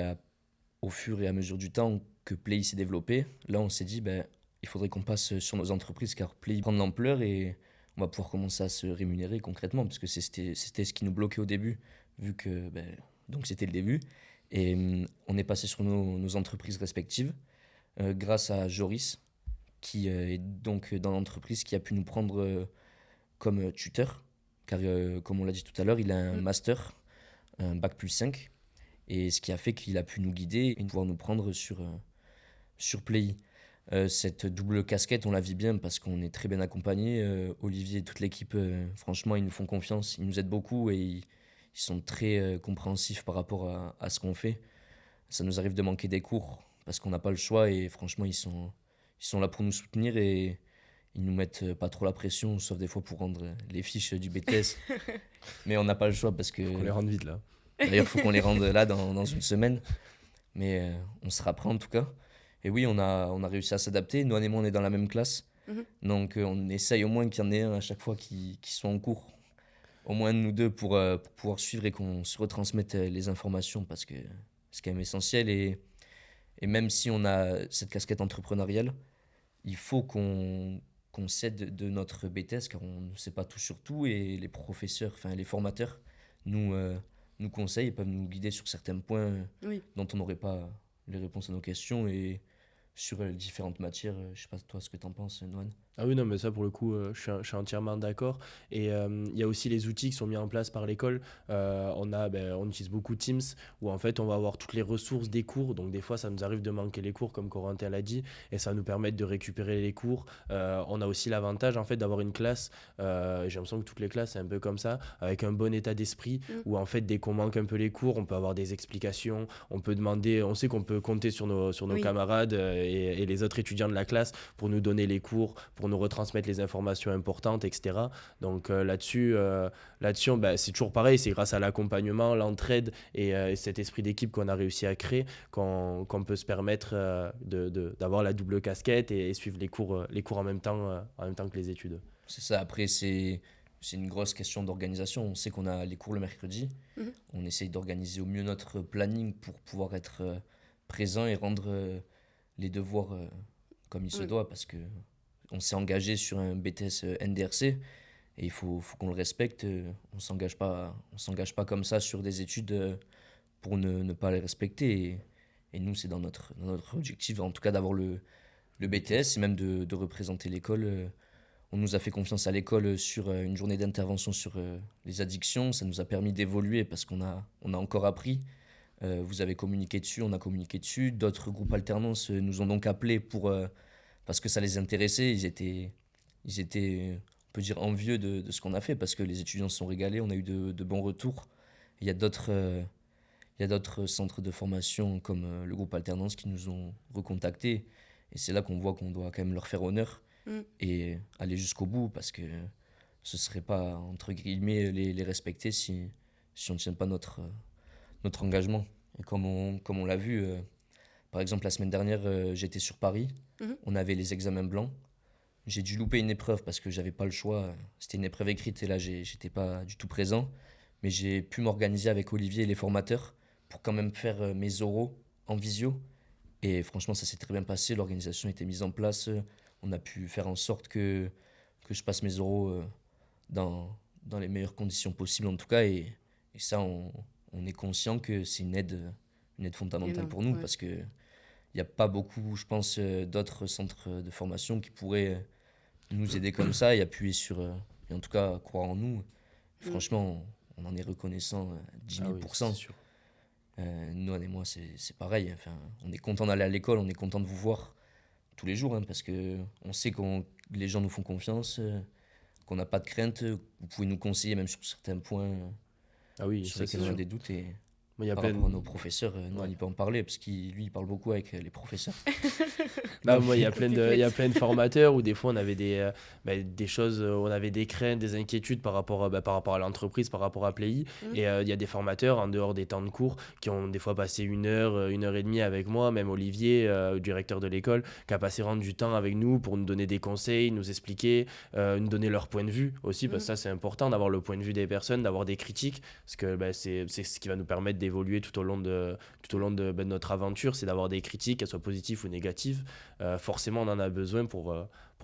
au fur et à mesure du temps que Play s'est développé, là, on s'est dit, ben, il faudrait qu'on passe sur nos entreprises car Play prend de l'ampleur et on va pouvoir commencer à se rémunérer concrètement parce que c'était ce qui nous bloquait au début, vu que donc c'était le début. Et on est passé sur nos entreprises respectives grâce à Joris, qui est donc dans l'entreprise qui a pu nous prendre comme tuteur, car comme on l'a dit tout à l'heure, il a un master, un bac+5, et ce qui a fait qu'il a pu nous guider et pouvoir nous prendre sur Play. Cette double casquette, on la vit bien parce qu'on est très bien accompagnés. Olivier et toute l'équipe, franchement, ils nous font confiance, ils nous aident beaucoup et ils sont très compréhensifs par rapport à ce qu'on fait. Ça nous arrive de manquer des cours parce qu'on n'a pas le choix et franchement, ils sont là pour nous soutenir et ils nous mettent pas trop la pression, sauf des fois pour rendre les fiches du BTS. Mais on n'a pas le choix parce que... On les rend vite là. D'ailleurs, il faut qu'on les rende là dans une semaine. Mais on sera prêt en tout cas. Et oui, on a réussi à s'adapter. Noan et moi, on est dans la même classe. Donc, on essaye au moins qu'il y en ait un à chaque fois qui soit en cours. Au moins nous deux pour pouvoir suivre et qu'on se retransmette les informations parce que c'est quand même essentiel. Et même si on a cette casquette entrepreneuriale, il faut qu'on s'aide de notre BTS car on ne sait pas tout sur tout et les professeurs, enfin les formateurs nous conseillent et peuvent nous guider sur certains points Oui. dont on n'aurait pas les réponses à nos questions et sur les différentes matières. Je sais pas toi ce que tu en penses, Noan. Ah oui, non, mais ça, pour le coup, je suis entièrement d'accord. Et il y a aussi les outils qui sont mis en place par l'école. On utilise beaucoup Teams, où en fait, on va avoir toutes les ressources des cours. Donc, des fois, ça nous arrive de manquer les cours, comme Corentin l'a dit, et ça va nous permettre de récupérer les cours. On a aussi l'avantage, en fait, d'avoir une classe, j'ai l'impression que toutes les classes, c'est un peu comme ça, avec un bon état d'esprit, où en fait, dès qu'on manque un peu les cours, on peut avoir des explications, on peut demander, on sait qu'on peut compter sur nos Oui. camarades et les autres étudiants de la classe pour nous donner les cours, pour nous retransmettre les informations importantes, etc. Donc là-dessus, c'est toujours pareil, c'est grâce à l'accompagnement, l'entraide et cet esprit d'équipe qu'on a réussi à créer qu'on peut se permettre d'avoir la double casquette et suivre les cours en même temps que les études. C'est ça, après c'est une grosse question d'organisation. On sait qu'on a les cours le mercredi. On essaye d'organiser au mieux notre planning pour pouvoir être présent et rendre les devoirs comme il se doit parce que on s'est engagé sur un BTS NDRC et il faut qu'on le respecte. On s'engage pas comme ça sur des études pour ne pas les respecter. Et nous, c'est dans notre objectif, en tout cas, d'avoir le BTS et même de représenter l'école. On nous a fait confiance à l'école sur une journée d'intervention sur les addictions. Ça nous a permis d'évoluer parce qu'on a encore appris. Vous avez communiqué dessus, on a communiqué dessus. D'autres groupes alternance nous ont donc appelés parce que ça les intéressait. Ils étaient, on peut dire, envieux de ce qu'on a fait parce que les étudiants se sont régalés. On a eu de bons retours. Il y a d'autres centres de formation comme le groupe alternance qui nous ont recontactés. Et c'est là qu'on voit qu'on doit quand même leur faire honneur et aller jusqu'au bout parce que ce ne serait pas, entre guillemets, les respecter si on ne tient pas notre engagement. Et comme on l'a vu, par exemple, la semaine dernière, j'étais sur Paris. On avait les examens blancs. J'ai dû louper une épreuve parce que j'avais pas le choix. C'était une épreuve écrite et là, j'étais pas du tout présent. Mais j'ai pu m'organiser avec Olivier et les formateurs pour quand même faire mes oraux en visio. Et franchement, ça s'est très bien passé. L'organisation a été mise en place. On a pu faire en sorte que je passe mes oraux dans les meilleures conditions possibles, en tout cas. Et ça, on est conscient que c'est une aide fondamentale pour nous parce qu'il n'y a pas beaucoup, je pense, d'autres centres de formation qui pourraient nous aider comme ça et appuyer sur, et en tout cas croire en nous. Franchement, on en est reconnaissant 10 000 Ah oui, c'est sûr. Noan et moi, c'est pareil. Enfin, on est content d'aller à l'école, on est content de vous voir tous les jours, hein, parce que on sait que les gens nous font confiance, qu'on n'a pas de crainte. Vous pouvez nous conseiller même sur certains points Ah oui, sur ça c'est lesquels on a sûr. des doutes. Et Moi, il y a par plein rapport à nos professeurs, Noan, Ouais. il peut en parler, parce qu'il lui, il parle beaucoup avec les professeurs. Non, moi, il y a il y a Pipelette. plein de formateurs où des fois on avait des choses, on avait des craintes, des inquiétudes par rapport à l'entreprise, par rapport à Play. Et il y a des formateurs en dehors des temps de cours qui ont des fois passé 1 heure et demie avec moi, même Olivier, le directeur de l'école, qui a passé vraiment du temps avec nous pour nous donner des conseils, nous expliquer, nous donner leur point de vue aussi, parce que ça c'est important d'avoir le point de vue des personnes, d'avoir des critiques, parce que c'est ce qui va nous permettre d'évoluer tout au long de notre aventure, c'est d'avoir des critiques, qu'elles soient positives ou négatives. Forcément, on en a besoin pour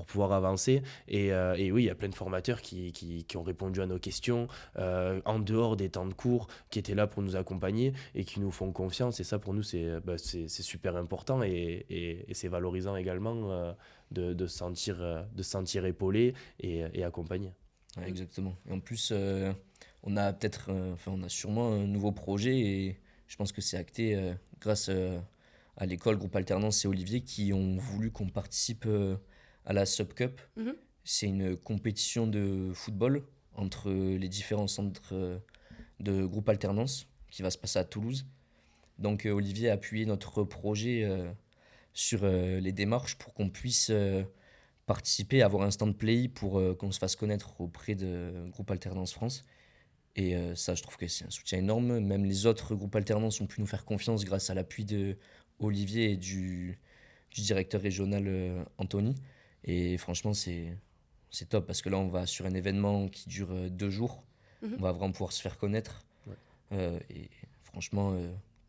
pouvoir avancer. Et oui, il y a plein de formateurs qui ont répondu à nos questions en dehors des temps de cours, qui étaient là pour nous accompagner et qui nous font confiance. Et ça, pour nous, c'est super important et c'est valorisant également de se sentir épaulé et accompagné. Ouais, exactement. Et en plus, on a on a sûrement un nouveau projet et je pense que c'est acté grâce à l'école, groupe alternance et Olivier qui ont voulu qu'on participe à la Sub Cup. Mhm. C'est une compétition de football entre les différents centres de groupe alternance qui va se passer à Toulouse. Donc Olivier a appuyé notre projet sur les démarches pour qu'on puisse participer, avoir un stand play pour qu'on se fasse connaître auprès de groupe Alternance France. Et ça, je trouve que c'est un soutien énorme. Même les autres groupes Alternance ont pu nous faire confiance grâce à l'appui de Olivier et du directeur régional Anthony. Et franchement, c'est top parce que là, on va sur un événement qui dure 2 jours. Mhm. On va vraiment pouvoir se faire connaître. Ouais. Et franchement,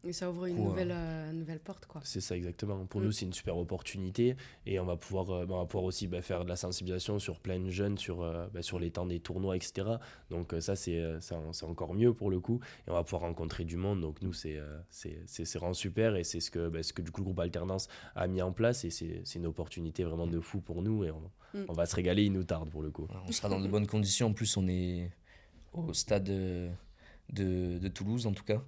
Et ça ouvre une Cool, nouvelle porte, quoi. C'est ça exactement. Pour nous, c'est une super opportunité et on va pouvoir aussi faire de la sensibilisation sur plein de jeunes, sur les temps des tournois, etc. Donc ça, c'est encore mieux pour le coup. Et on va pouvoir rencontrer du monde. Donc nous, c'est vraiment super et c'est ce que du coup le groupe Alternance a mis en place et c'est une opportunité vraiment de fou pour nous et on va se régaler, il nous tarde pour le coup. on sera dans de bonnes conditions. En plus, on est au stade de Toulouse, en tout cas.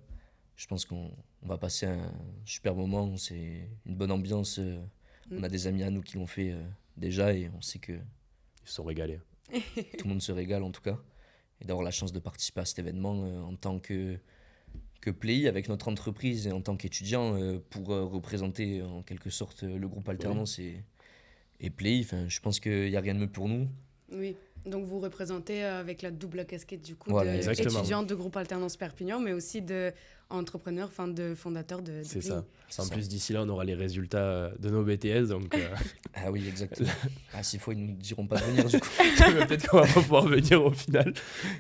Je pense qu'on va passer un super moment. C'est une bonne ambiance. On a des amis à nous qui l'ont fait déjà et on sait que Ils se sont régalés. tout le monde se régale, en tout cas. Et d'avoir la chance de participer à cet événement en tant que Play avec notre entreprise et en tant qu'étudiant pour représenter en quelque sorte le groupe Alternance et Play. Enfin, je pense qu'il n'y a rien de mieux pour nous. Oui. Donc vous représentez avec la double casquette du coup Voilà, exactement. d'étudiant de groupe Alternance Perpignan, mais aussi d'entrepreneur, enfin de fondateur de C'est Play. ça. C'est En ça. plus, d'ici là, on aura les résultats de nos BTS. Donc Ah oui, exactement. Ah, s'il faut, ils nous diront pas de venir du coup. peut-être qu'on va pas pouvoir venir au final.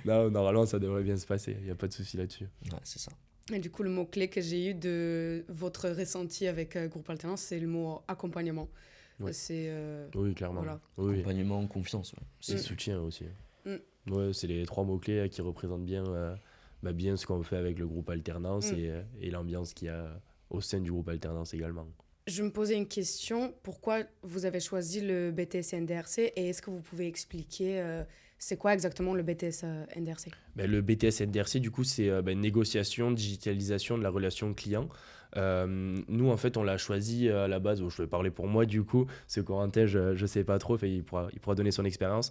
Non, normalement, ça devrait bien se passer. Il n'y a pas de souci là-dessus. Ouais, c'est ça. Et du coup, le mot-clé que j'ai eu de votre ressenti avec groupe Alternance, c'est le mot accompagnement. Ouais. C'est Oui, clairement. Voilà. Oui, Accompagnement, confiance. Ouais. c'est soutien aussi. Mm. Ouais, c'est les 3 mots-clés qui représentent bien ce qu'on fait avec le groupe Alternance et l'ambiance qu'il y a au sein du groupe Alternance également. Je me posais une question. Pourquoi vous avez choisi le BTS NDRC et est-ce que vous pouvez expliquer c'est quoi exactement le BTS NDRC? Le BTS NDRC, du coup, c'est négociation, digitalisation de la relation client. Nous, en fait, on l'a choisi à la base, je vais parler pour moi, du coup, c'est Corentin, je sais pas trop, il pourra donner son expérience.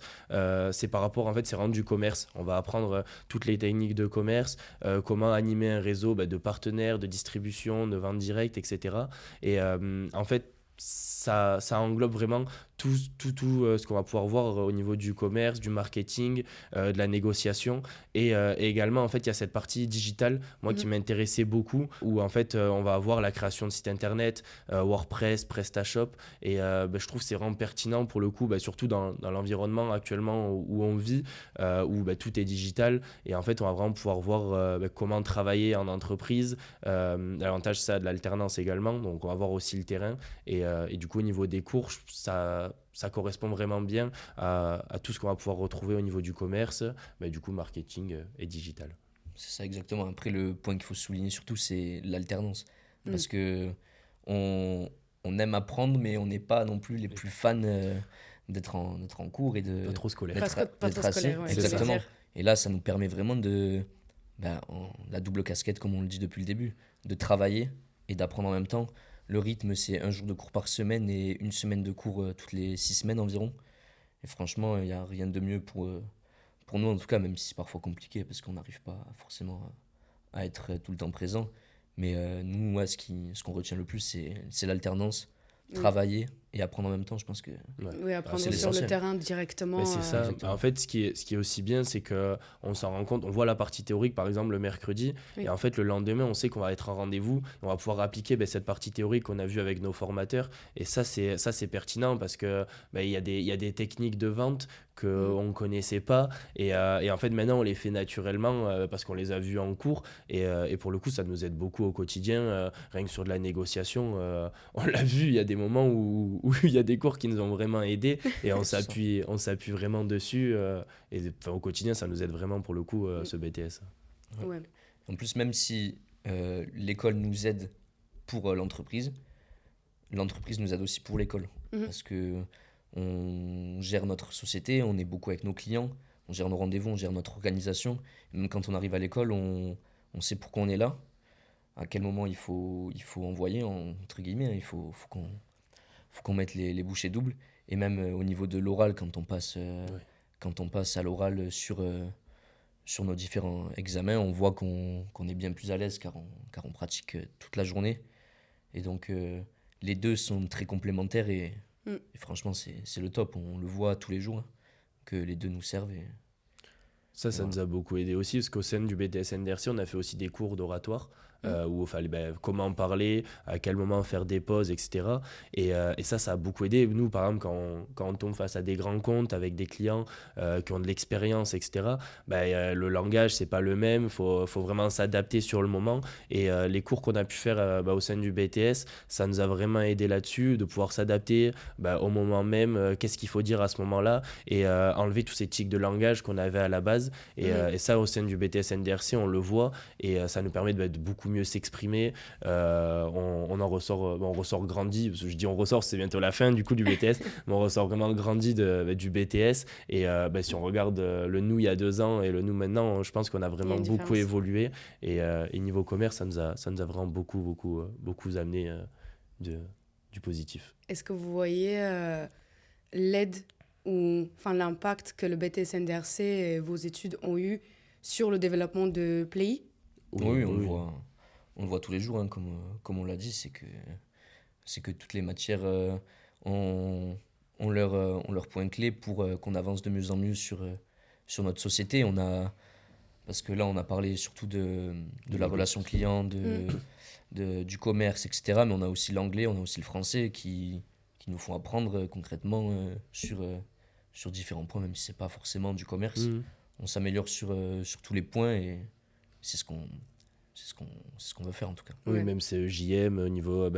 C'est par rapport, en fait, c'est vraiment du commerce. On va apprendre toutes les techniques de commerce, comment animer un réseau de partenaires, de distribution, de vente directe, etc. Et en fait, ça englobe vraiment tout ce qu'on va pouvoir voir au niveau du commerce, du marketing, de la négociation et également en fait il y a cette partie digitale moi qui m'intéressait beaucoup où en fait on va avoir la création de sites internet, WordPress, PrestaShop et je trouve que c'est vraiment pertinent pour le coup surtout dans l'environnement actuellement où on vit où tout est digital et en fait on va vraiment pouvoir voir comment travailler en entreprise, l'avantage ça de l'alternance également donc on va voir aussi le terrain et du coup au niveau des cours ça correspond vraiment bien à tout ce qu'on va pouvoir retrouver au niveau du commerce, du coup marketing et digital. C'est ça exactement. Après, le point qu'il faut souligner surtout, c'est l'alternance. Parce que on aime apprendre, mais on n'est pas non plus les plus fans d'être en cours et Pas trop scolaire. Pas trop assis. scolaire, ouais, c'est Exactement. clair. Et là, ça nous permet vraiment la double casquette, comme on le dit depuis le début, de travailler et d'apprendre en même temps. Le rythme, c'est 1 jour de cours par semaine et 1 semaine de cours toutes les 6 semaines environ. Et franchement, il n'y a rien de mieux pour nous, en tout cas, même si c'est parfois compliqué, parce qu'on n'arrive pas forcément à être tout le temps présent. Mais nous, ce qu'on retient le plus, c'est l'alternance, Oui. travailler et apprendre en même temps. Je pense que Oui, apprendre c'est sur le l'essentiel. terrain directement. Mais c'est ça. Exactement. En fait, ce qui est aussi bien, c'est que on s'en rend compte. On voit la partie théorique, par exemple, le mercredi. Oui. Et en fait, le lendemain, on sait qu'on va être en rendez-vous. On va pouvoir appliquer cette partie théorique qu'on a vue avec nos formateurs. Et ça, c'est pertinent parce que il y a des techniques de vente qu'on ne connaissait pas. Et en fait, maintenant, on les fait naturellement parce qu'on les a vues en cours. Et pour le coup, ça nous aide beaucoup au quotidien. Rien que sur de la négociation, on l'a vu, il y a des moments où il y a des cours qui nous ont vraiment aidés et on C'est ça. s'appuie vraiment dessus. Et enfin, au quotidien, ça nous aide vraiment pour le coup, ce BTS. Ouais. En plus, même si l'école nous aide pour l'entreprise nous aide aussi pour l'école. Mhm. Parce que on gère notre société, on est beaucoup avec nos clients, on gère nos rendez-vous, on gère notre organisation. Et même quand on arrive à l'école, on sait pourquoi on est là, à quel moment il faut envoyer, entre guillemets, il faut qu'on mette les bouchées doubles. Et même au niveau de l'oral, quand on passe à l'oral sur nos différents examens, on voit qu'on est bien plus à l'aise car on pratique toute la journée. Et donc, les deux sont très complémentaires et franchement, c'est le top. On le voit tous les jours, hein, que les deux nous servent. Ça Voilà. nous a beaucoup aidé aussi parce qu'au sein du BTS NDRC, on a fait aussi des cours d'oratoire où il fallait comment parler, à quel moment faire des pauses, etc. Et ça a beaucoup aidé. Nous, par exemple, quand on tombe face à des grands comptes avec des clients qui ont de l'expérience, etc., le langage, c'est pas le même. Faut vraiment s'adapter sur le moment. Et les cours qu'on a pu faire au sein du BTS, ça nous a vraiment aidé là-dessus, de pouvoir s'adapter au moment même, qu'est-ce qu'il faut dire à ce moment-là, et enlever tous ces tics de langage qu'on avait à la base. Et ça, au sein du BTS NDRC, on le voit, et ça nous permet de beaucoup mieux s'exprimer. On en ressort, on ressort grandi, parce que je dis on ressort, c'est bientôt la fin du coup du BTS, mais on ressort vraiment grandi du BTS. Et si on regarde le nous il y a 2 ans et le nous maintenant, je pense qu'on a vraiment une beaucoup différence. évolué. Et niveau commerce, ça nous a vraiment beaucoup amené du positif. Est-ce que vous voyez l'aide ou enfin l'impact que le BTS NDRC et vos études ont eu sur le développement de Play? Oui, on le voit tous les jours, hein, comme on l'a dit, c'est que toutes les matières ont leur point clé pour qu'on avance de mieux en mieux sur notre société. Parce que là, on a parlé surtout de la relation client, du commerce, etc. Mais on a aussi l'anglais, on a aussi le français qui nous font apprendre concrètement sur différents points, même si c'est pas forcément du commerce. On s'améliore sur tous les points et c'est ce qu'on veut faire en tout cas. Oui, Ouais. même c'est JM au niveau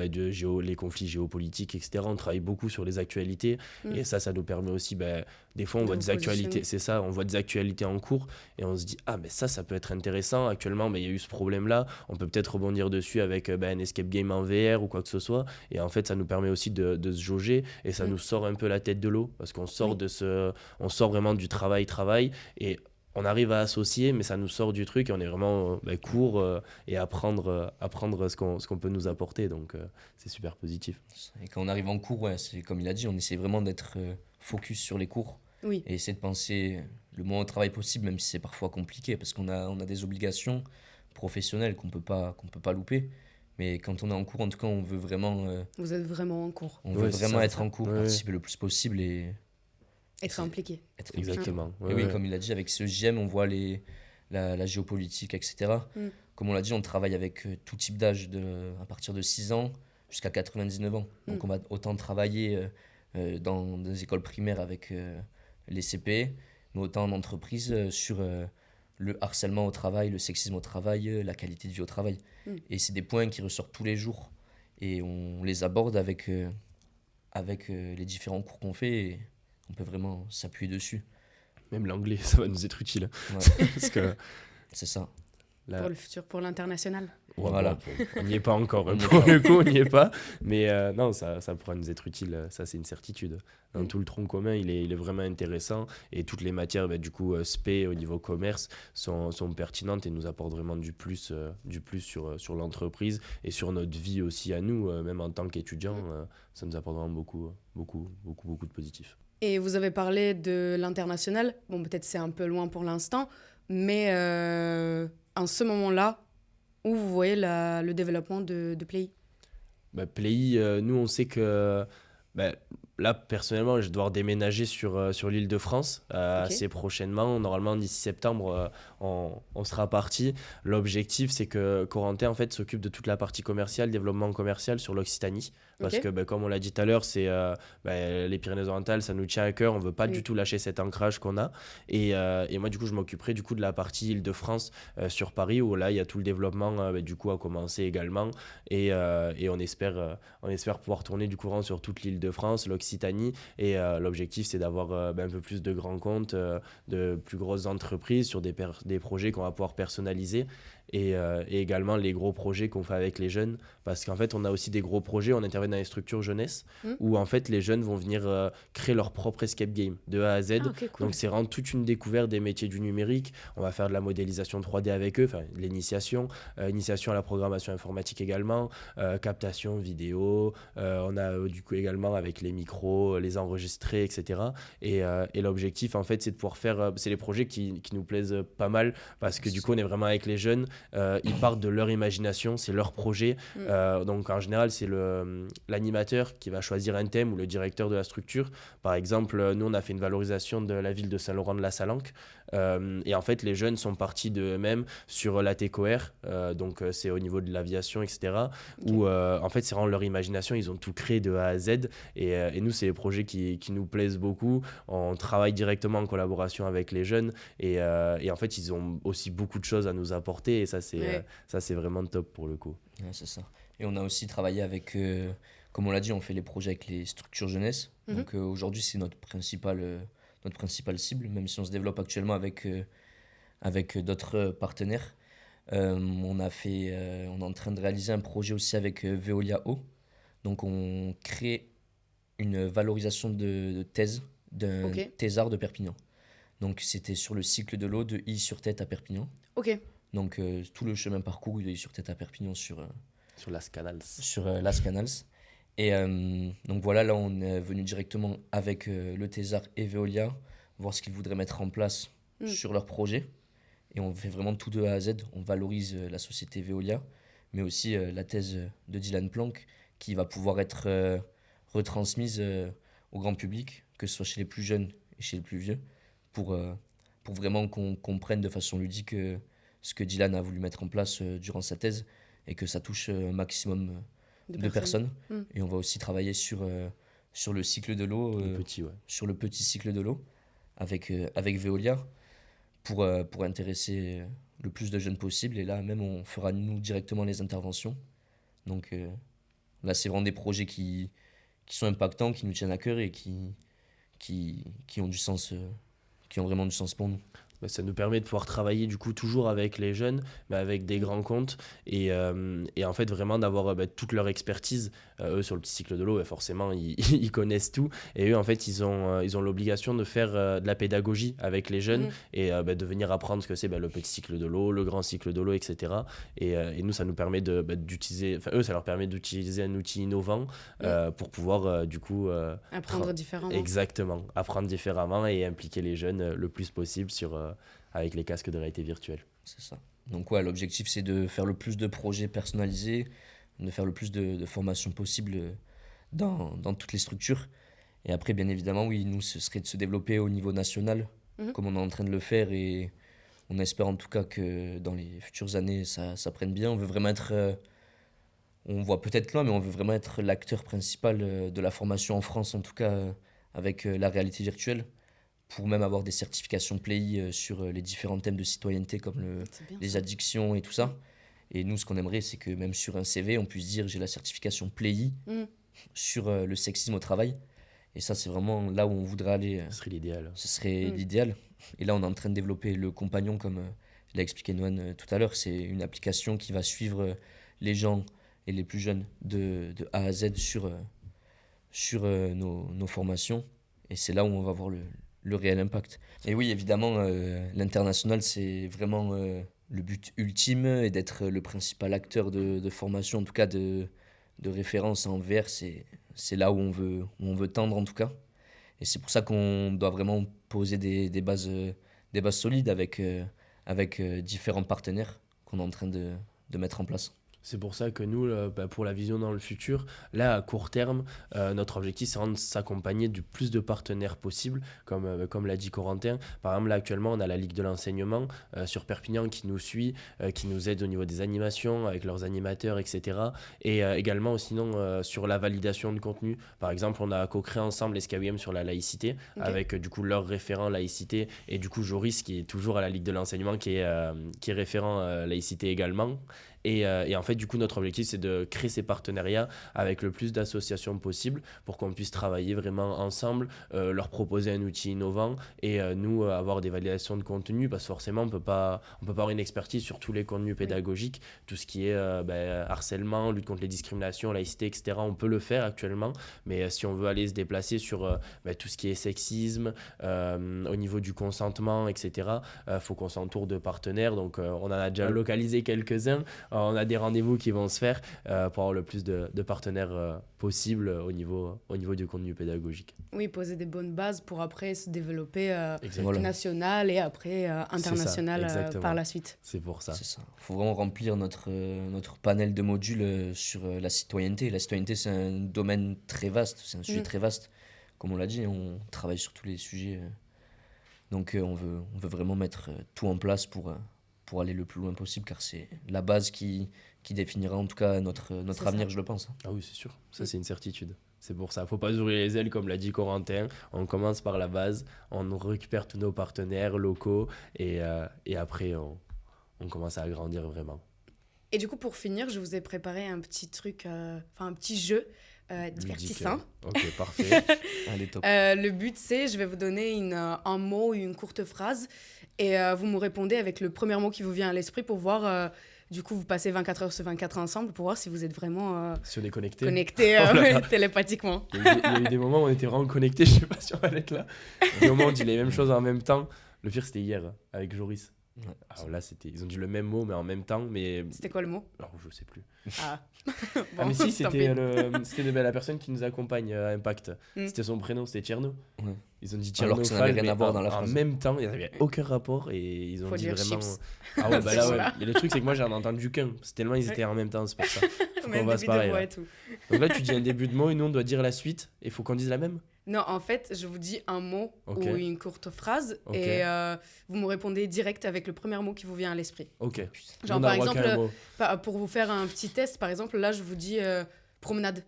les conflits géopolitiques, etc. On travaille beaucoup sur les actualités et ça nous permet aussi, des fois on De voit vous des actualités, positionner. c'est ça, on voit des actualités en cours et on se dit ah mais ça peut être intéressant. Actuellement, il y a eu ce problème-là, on peut peut-être rebondir dessus avec un escape game en VR ou quoi que ce soit. Et en fait, ça nous permet aussi de se jauger et ça nous sort un peu la tête de l'eau parce qu'on sort on sort vraiment du travail et on arrive à associer, mais ça nous sort du truc et on est vraiment court et apprendre ce qu'on peut nous apporter. Donc, c'est super positif. Et quand on arrive en cours, ouais, c'est comme il a dit, on essaie vraiment d'être focus sur les cours Oui. et essayer de penser le moins au travail possible, même si c'est parfois compliqué, parce qu'on a des obligations professionnelles qu'on peut pas louper. Mais quand on est en cours, en tout cas, on veut vraiment, Vous êtes vraiment en cours, Ouais, c'est ça. être en cours, Ouais, ouais. participer le plus possible et être C'est- impliqué. être Exactement. Et oui, comme il a dit, avec ce JM, on voit la géopolitique, etc. Comme on l'a dit, on travaille avec tout type d'âge, à partir de 6 ans jusqu'à 99 ans. Donc on va autant travailler dans des écoles primaires avec les CP, mais autant en entreprise sur le harcèlement au travail, le sexisme au travail, la qualité de vie au travail. Et c'est des points qui ressortent tous les jours. Et on les aborde avec les différents cours qu'on fait et on peut vraiment s'appuyer dessus. Même l'anglais, ça va nous être utile. Ouais, Parce que c'est ça. là, Pour le futur, pour l'international. Ouais, Voilà. bon, on n'y est pas encore, On n'y est pour pas. le coup, on n'y est pas. Mais non, ça pourra nous être utile, ça c'est une certitude. Dans Mm. tout le tronc commun, il est vraiment intéressant et toutes les matières, du coup, spé au niveau commerce sont pertinentes et nous apportent vraiment du plus sur l'entreprise et sur notre vie aussi à nous, même en tant qu'étudiants, ça nous apporte vraiment beaucoup de positifs. Et vous avez parlé de l'international. Bon, peut-être c'est un peu loin pour l'instant, mais en ce moment-là, où vous voyez le développement de Play? Play, nous on sait que bah, là personnellement je vais devoir déménager sur l'île de France Ok. assez prochainement. Normalement d'ici septembre on sera parti. L'objectif c'est que Corentin en fait s'occupe de toute la partie commerciale, développement commercial sur l'Occitanie. Parce Ok. que comme on l'a dit tout à l'heure, c'est les Pyrénées-Orientales, ça nous tient à cœur. On veut pas Oui. du tout lâcher cet ancrage qu'on a. Et moi du coup je m'occuperai du coup de la partie Île-de-France sur Paris où là il y a tout le développement du coup à commencer également. Et on espère pouvoir tourner du courant sur toute l'île de France, l'Occitanie. Et l'objectif, c'est d'avoir un peu plus de grands comptes, de plus grosses entreprises sur des projets qu'on va pouvoir personnaliser. Et également les gros projets qu'on fait avec les jeunes. Parce qu'en fait, on a aussi des gros projets, on intervient dans les structures jeunesse, Mm. où en fait, les jeunes vont venir créer leur propre escape game de A à Z. Ah, ok, cool. Donc, c'est vraiment toute une découverte des métiers du numérique. On va faire de la modélisation 3D avec eux, enfin, de l'initiation, initiation à la programmation informatique également, captation vidéo. On a du coup également avec les micros, les enregistrer, etc. Et l'objectif, en fait, c'est de pouvoir faire. C'est les projets qui nous plaisent pas mal parce que du coup, on est vraiment avec les jeunes. Ils partent de leur imagination, c'est leur projet. Donc en général, c'est l'animateur qui va choisir un thème ou le directeur de la structure. Par exemple, nous, on a fait une valorisation de la ville de Saint-Laurent-de-la-Salanque. Et en fait, les jeunes sont partis d'eux-mêmes sur la TECOR. Donc c'est au niveau de l'aviation, etc. Ok. Où en fait, c'est vraiment leur imagination. Ils ont tout créé de A à Z. Et nous, c'est les projets qui nous plaisent beaucoup. On travaille directement en collaboration avec les jeunes. Et en fait, ils ont aussi beaucoup de choses à nous apporter. Et ça, Ouais. c'est vraiment top pour le coup. Ouais, c'est ça. Et on a aussi travaillé avec, comme on l'a dit, on fait les projets avec les structures jeunesse. Mhm. Donc aujourd'hui, c'est notre principale cible, même si on se développe actuellement avec d'autres partenaires. On est en train de réaliser un projet aussi avec Veolia Eau. Donc on crée une valorisation de thèse d'un Ok. thésard de Perpignan. Donc c'était sur le cycle de l'eau de I-sur-Tête à Perpignan. Ok. Donc tout le chemin parcouru de I-sur-Tête à Perpignan sur Las Canals. Las Canals. Et donc voilà, là on est venu directement avec le Thésard et Veolia, voir ce qu'ils voudraient mettre en place sur leur projet. Et on fait vraiment tout de A à Z. On valorise la société Veolia, mais aussi la thèse de Dylan Planck qui va pouvoir être retransmise au grand public, que ce soit chez les plus jeunes et chez les plus vieux, pour vraiment qu'on comprenne de façon ludique ce que Dylan a voulu mettre en place durant sa thèse et que ça touche un maximum de personnes. Mm. Et on va aussi travailler sur le cycle de l'eau, Le petit, ouais. sur le petit cycle de l'eau avec Veolia pour intéresser le plus de jeunes possible. Et là, même, on fera nous directement les interventions. Donc là, c'est vraiment des projets qui sont impactants, qui nous tiennent à cœur et qui ont du sens, qui ont vraiment du sens pour nous. Ça nous permet de pouvoir travailler du coup toujours avec les jeunes, mais avec des grands comptes et en fait vraiment d'avoir toute leur expertise. Eux sur le petit cycle de l'eau, forcément ils connaissent tout et eux en fait ils ont l'obligation de faire de la pédagogie avec les jeunes et de venir apprendre ce que c'est le petit cycle de l'eau, le grand cycle de l'eau, etc. Et nous ça nous permet d'utiliser, enfin eux ça leur permet d'utiliser un outil innovant pour pouvoir du coup Apprendre différemment. exactement, apprendre différemment et impliquer les jeunes le plus possible avec les casques de réalité virtuelle. C'est ça. Donc ouais, l'objectif c'est de faire le plus de projets personnalisés, de faire le plus de formations possibles dans toutes les structures. Et après, bien évidemment, oui, nous, ce serait de se développer au niveau national, comme on est en train de le faire. Et on espère en tout cas que dans les futures années, ça prenne bien. On veut vraiment être... on voit peut-être loin, mais on veut vraiment être l'acteur principal de la formation en France, en tout cas avec la réalité virtuelle, pour même avoir des certifications PLEI sur les différents thèmes de citoyenneté comme C'est bien les ça. addictions et tout ça. Et nous, ce qu'on aimerait, c'est que même sur un CV, on puisse dire j'ai la certification PLEI sur le sexisme au travail. Et ça, c'est vraiment là où on voudrait aller. Ce serait l'idéal. Ce serait l'idéal. Et là, on est en train de développer le compagnon, comme il a expliqué Noan tout à l'heure, c'est une application qui va suivre les gens et les plus jeunes de A à Z sur nos formations. Et c'est là où on va voir le réel impact. Et oui, évidemment, l'international, c'est vraiment le but ultime et d'être le principal acteur de formation, en tout cas de référence en VR. C'est là où on veut tendre, en tout cas. Et c'est pour ça qu'on doit vraiment poser des bases solides avec différents partenaires qu'on est en train de mettre en place. C'est pour ça que nous, pour la vision dans le futur, là, à court terme, notre objectif, c'est vraiment de s'accompagner du plus de partenaires possible, comme l'a dit Corentin. Par exemple, là, actuellement, on a la Ligue de l'enseignement sur Perpignan qui nous suit, qui nous aide au niveau des animations, avec leurs animateurs, etc. Et également, sinon, sur la validation de contenu. Par exemple, on a co-créé ensemble SKUM sur la laïcité, avec du coup leur référent laïcité, et du coup Joris, qui est toujours à la Ligue de l'enseignement, qui est référent laïcité également. Et en fait, du coup, notre objectif, c'est de créer ces partenariats avec le plus d'associations possible pour qu'on puisse travailler vraiment ensemble, leur proposer un outil innovant et nous avoir des validations de contenu parce que forcément, on ne peut pas avoir une expertise sur tous les contenus pédagogiques, tout ce qui est harcèlement, lutte contre les discriminations, laïcité, etc. On peut le faire actuellement, mais si on veut aller se déplacer sur tout ce qui est sexisme, au niveau du consentement, etc., faut qu'on s'entoure de partenaires. Donc, on en a déjà localisé quelques-uns. On a des rendez-vous qui vont se faire pour avoir le plus de partenaires possible au niveau du contenu pédagogique. Oui, poser des bonnes bases pour après se développer Voilà. national et après international exactement. par la suite. C'est pour ça. C'est ça. Il faut vraiment remplir notre panel de modules sur la citoyenneté. La citoyenneté, c'est un domaine très vaste, c'est un sujet très vaste. Comme on l'a dit, on travaille sur tous les sujets. Donc on veut vraiment mettre tout en place pour aller le plus loin possible, car c'est la base qui définira en tout cas notre avenir, ça. je le pense. Ah oui, c'est sûr. Ça, c'est une certitude. C'est pour ça. Faut pas se ouvrir les ailes, comme l'a dit Corentin. On commence par la base, on récupère tous nos partenaires locaux et après, on commence à agrandir vraiment. Et du coup, pour finir, je vous ai préparé un petit truc, un petit jeu divertissant. Ok, parfait. Allez, top. Le but, c'est, je vais vous donner un mot ou une courte phrase et vous me répondez avec le premier mot qui vous vient à l'esprit pour voir, du coup, vous passez 24 heures sur 24 ensemble pour voir si vous êtes vraiment Si on est connecté. connectés Oh là là. télépathiquement. Il y a eu des moments où on était vraiment connectés, je sais pas si on va être là. Des moments où on dit les mêmes choses en même temps. Le pire, c'était hier avec Joris. Ouais. Alors là, ils ont dit le même mot, mais en même temps. Mais... C'était quoi le mot? Alors, je sais plus. Ah, Ah, mais si, tant c'était pis. la personne qui nous accompagne à Impact. C'était son prénom, c'était Tcherno. Ouais. Ils ont dit Alors Tcherno, que ça n'avait rien à voir dans la en phrase. même temps, il n'y avait aucun rapport et ils ont Faut dit dire vraiment. chips. Ah ouais, bah C'est là, ouais. voilà. Et le truc, c'est que moi, j'en ai entendu qu'un. C'est tellement ils étaient en même temps, c'est pour ça. Faut Même qu'on fasse début de pareil. voix Là. et tout. Donc là, tu dis un début de mot et nous, on doit dire la suite. Et il faut qu'on dise la même. Non, en fait, je vous dis un mot Ok. ou une courte phrase Ok. et vous me répondez direct avec le premier mot qui vous vient à l'esprit. Ok. Genre, On par a le droit qu'à un exemple, mot. pour vous faire un petit test, par exemple, là, je vous dis promenade.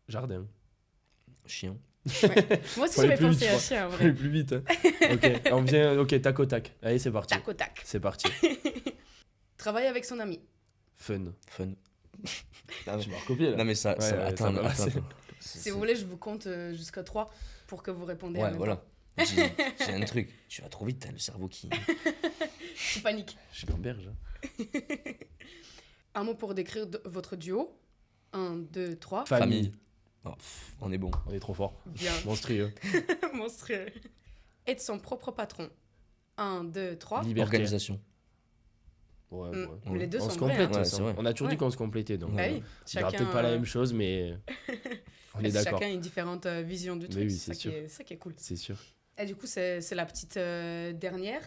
Jardin. Chien. Moi aussi, Faut aller j'avais plus vite, pensé je à crois. chien, en Faut vrai. aller plus vite. Hein. Ok, on vient. Ok, tac au tac. Allez, c'est parti. Tac au tac. C'est parti. Travailler avec son ami. Fun. Fun. Ah ouais. Tu m'as recopié là. Non mais ça, Ouais, ça ouais, attends, ça va, attends. c'est- Si vous voulez, je vous compte jusqu'à 3 pour que vous répondez en Ouais, même voilà. temps. J'ai un truc. Tu vas trop vite, t'as le cerveau qui... Tu paniques. Je suis gamberge. Un mot pour décrire votre duo. 1, 2, 3. Famille. Oh, on est bon. On est trop fort. Bien. Monstrueux. Monstrueux. Être son propre patron. 1, 2, 3. Liberté. Organisation. Ouais, Mm. ouais. Les deux On sont se vrais, complète. hein. de toute Ouais, façon. c'est vrai. On a toujours dit Ouais. qu'on se complétait. Donc, Bah oui, on dira peut-être pas la même chose, mais on est d'accord. Chacun a une différente vision du Mais truc. oui, c'est c'est sûr. ça qui est cool. C'est sûr. Et du coup, c'est la petite dernière.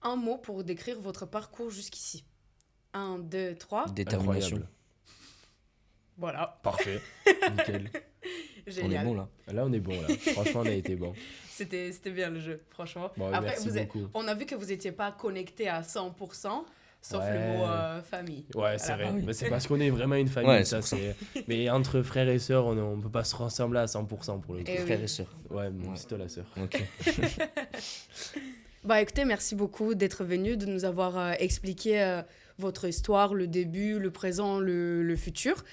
Un mot pour décrire votre parcours jusqu'ici. 1, 2, 3. Détermination. Incroyable. Voilà, Parfait. Nickel. On est génial. bon là. Là, on est bon. Là. Franchement, on a été bon. C'était bien le jeu, franchement. Bon, Après, merci beaucoup. on a vu que vous n'étiez pas connecté à 100%, sauf Ouais. le mot famille. Ouais, c'est Voilà. vrai. Ah oui. Mais c'est parce qu'on est vraiment une famille. Ouais, ça, c'est Mais entre frères et sœurs, on peut pas se ressembler à 100% pour le coup. Et oui. Frères et sœurs. Ouais, Ouais. c'est toi la sœur. Ok. Bah écoutez, merci beaucoup d'être venu, de nous avoir expliqué votre histoire, le début, le présent, le futur.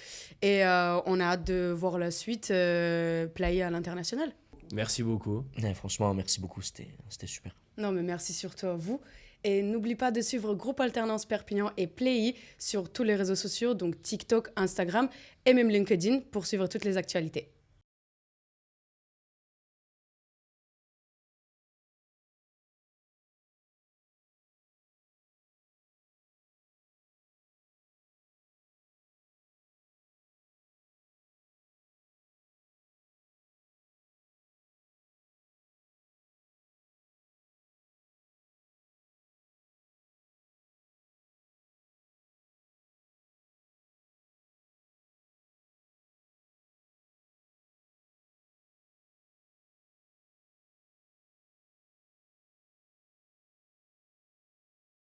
Et on a hâte de voir la suite player à l'international. Merci beaucoup. Ouais, franchement, merci beaucoup. C'était super. Non, mais merci surtout à vous. Et n'oublie pas de suivre Groupe Alternance Perpignan et Play sur tous les réseaux sociaux, donc TikTok, Instagram et même LinkedIn pour suivre toutes les actualités.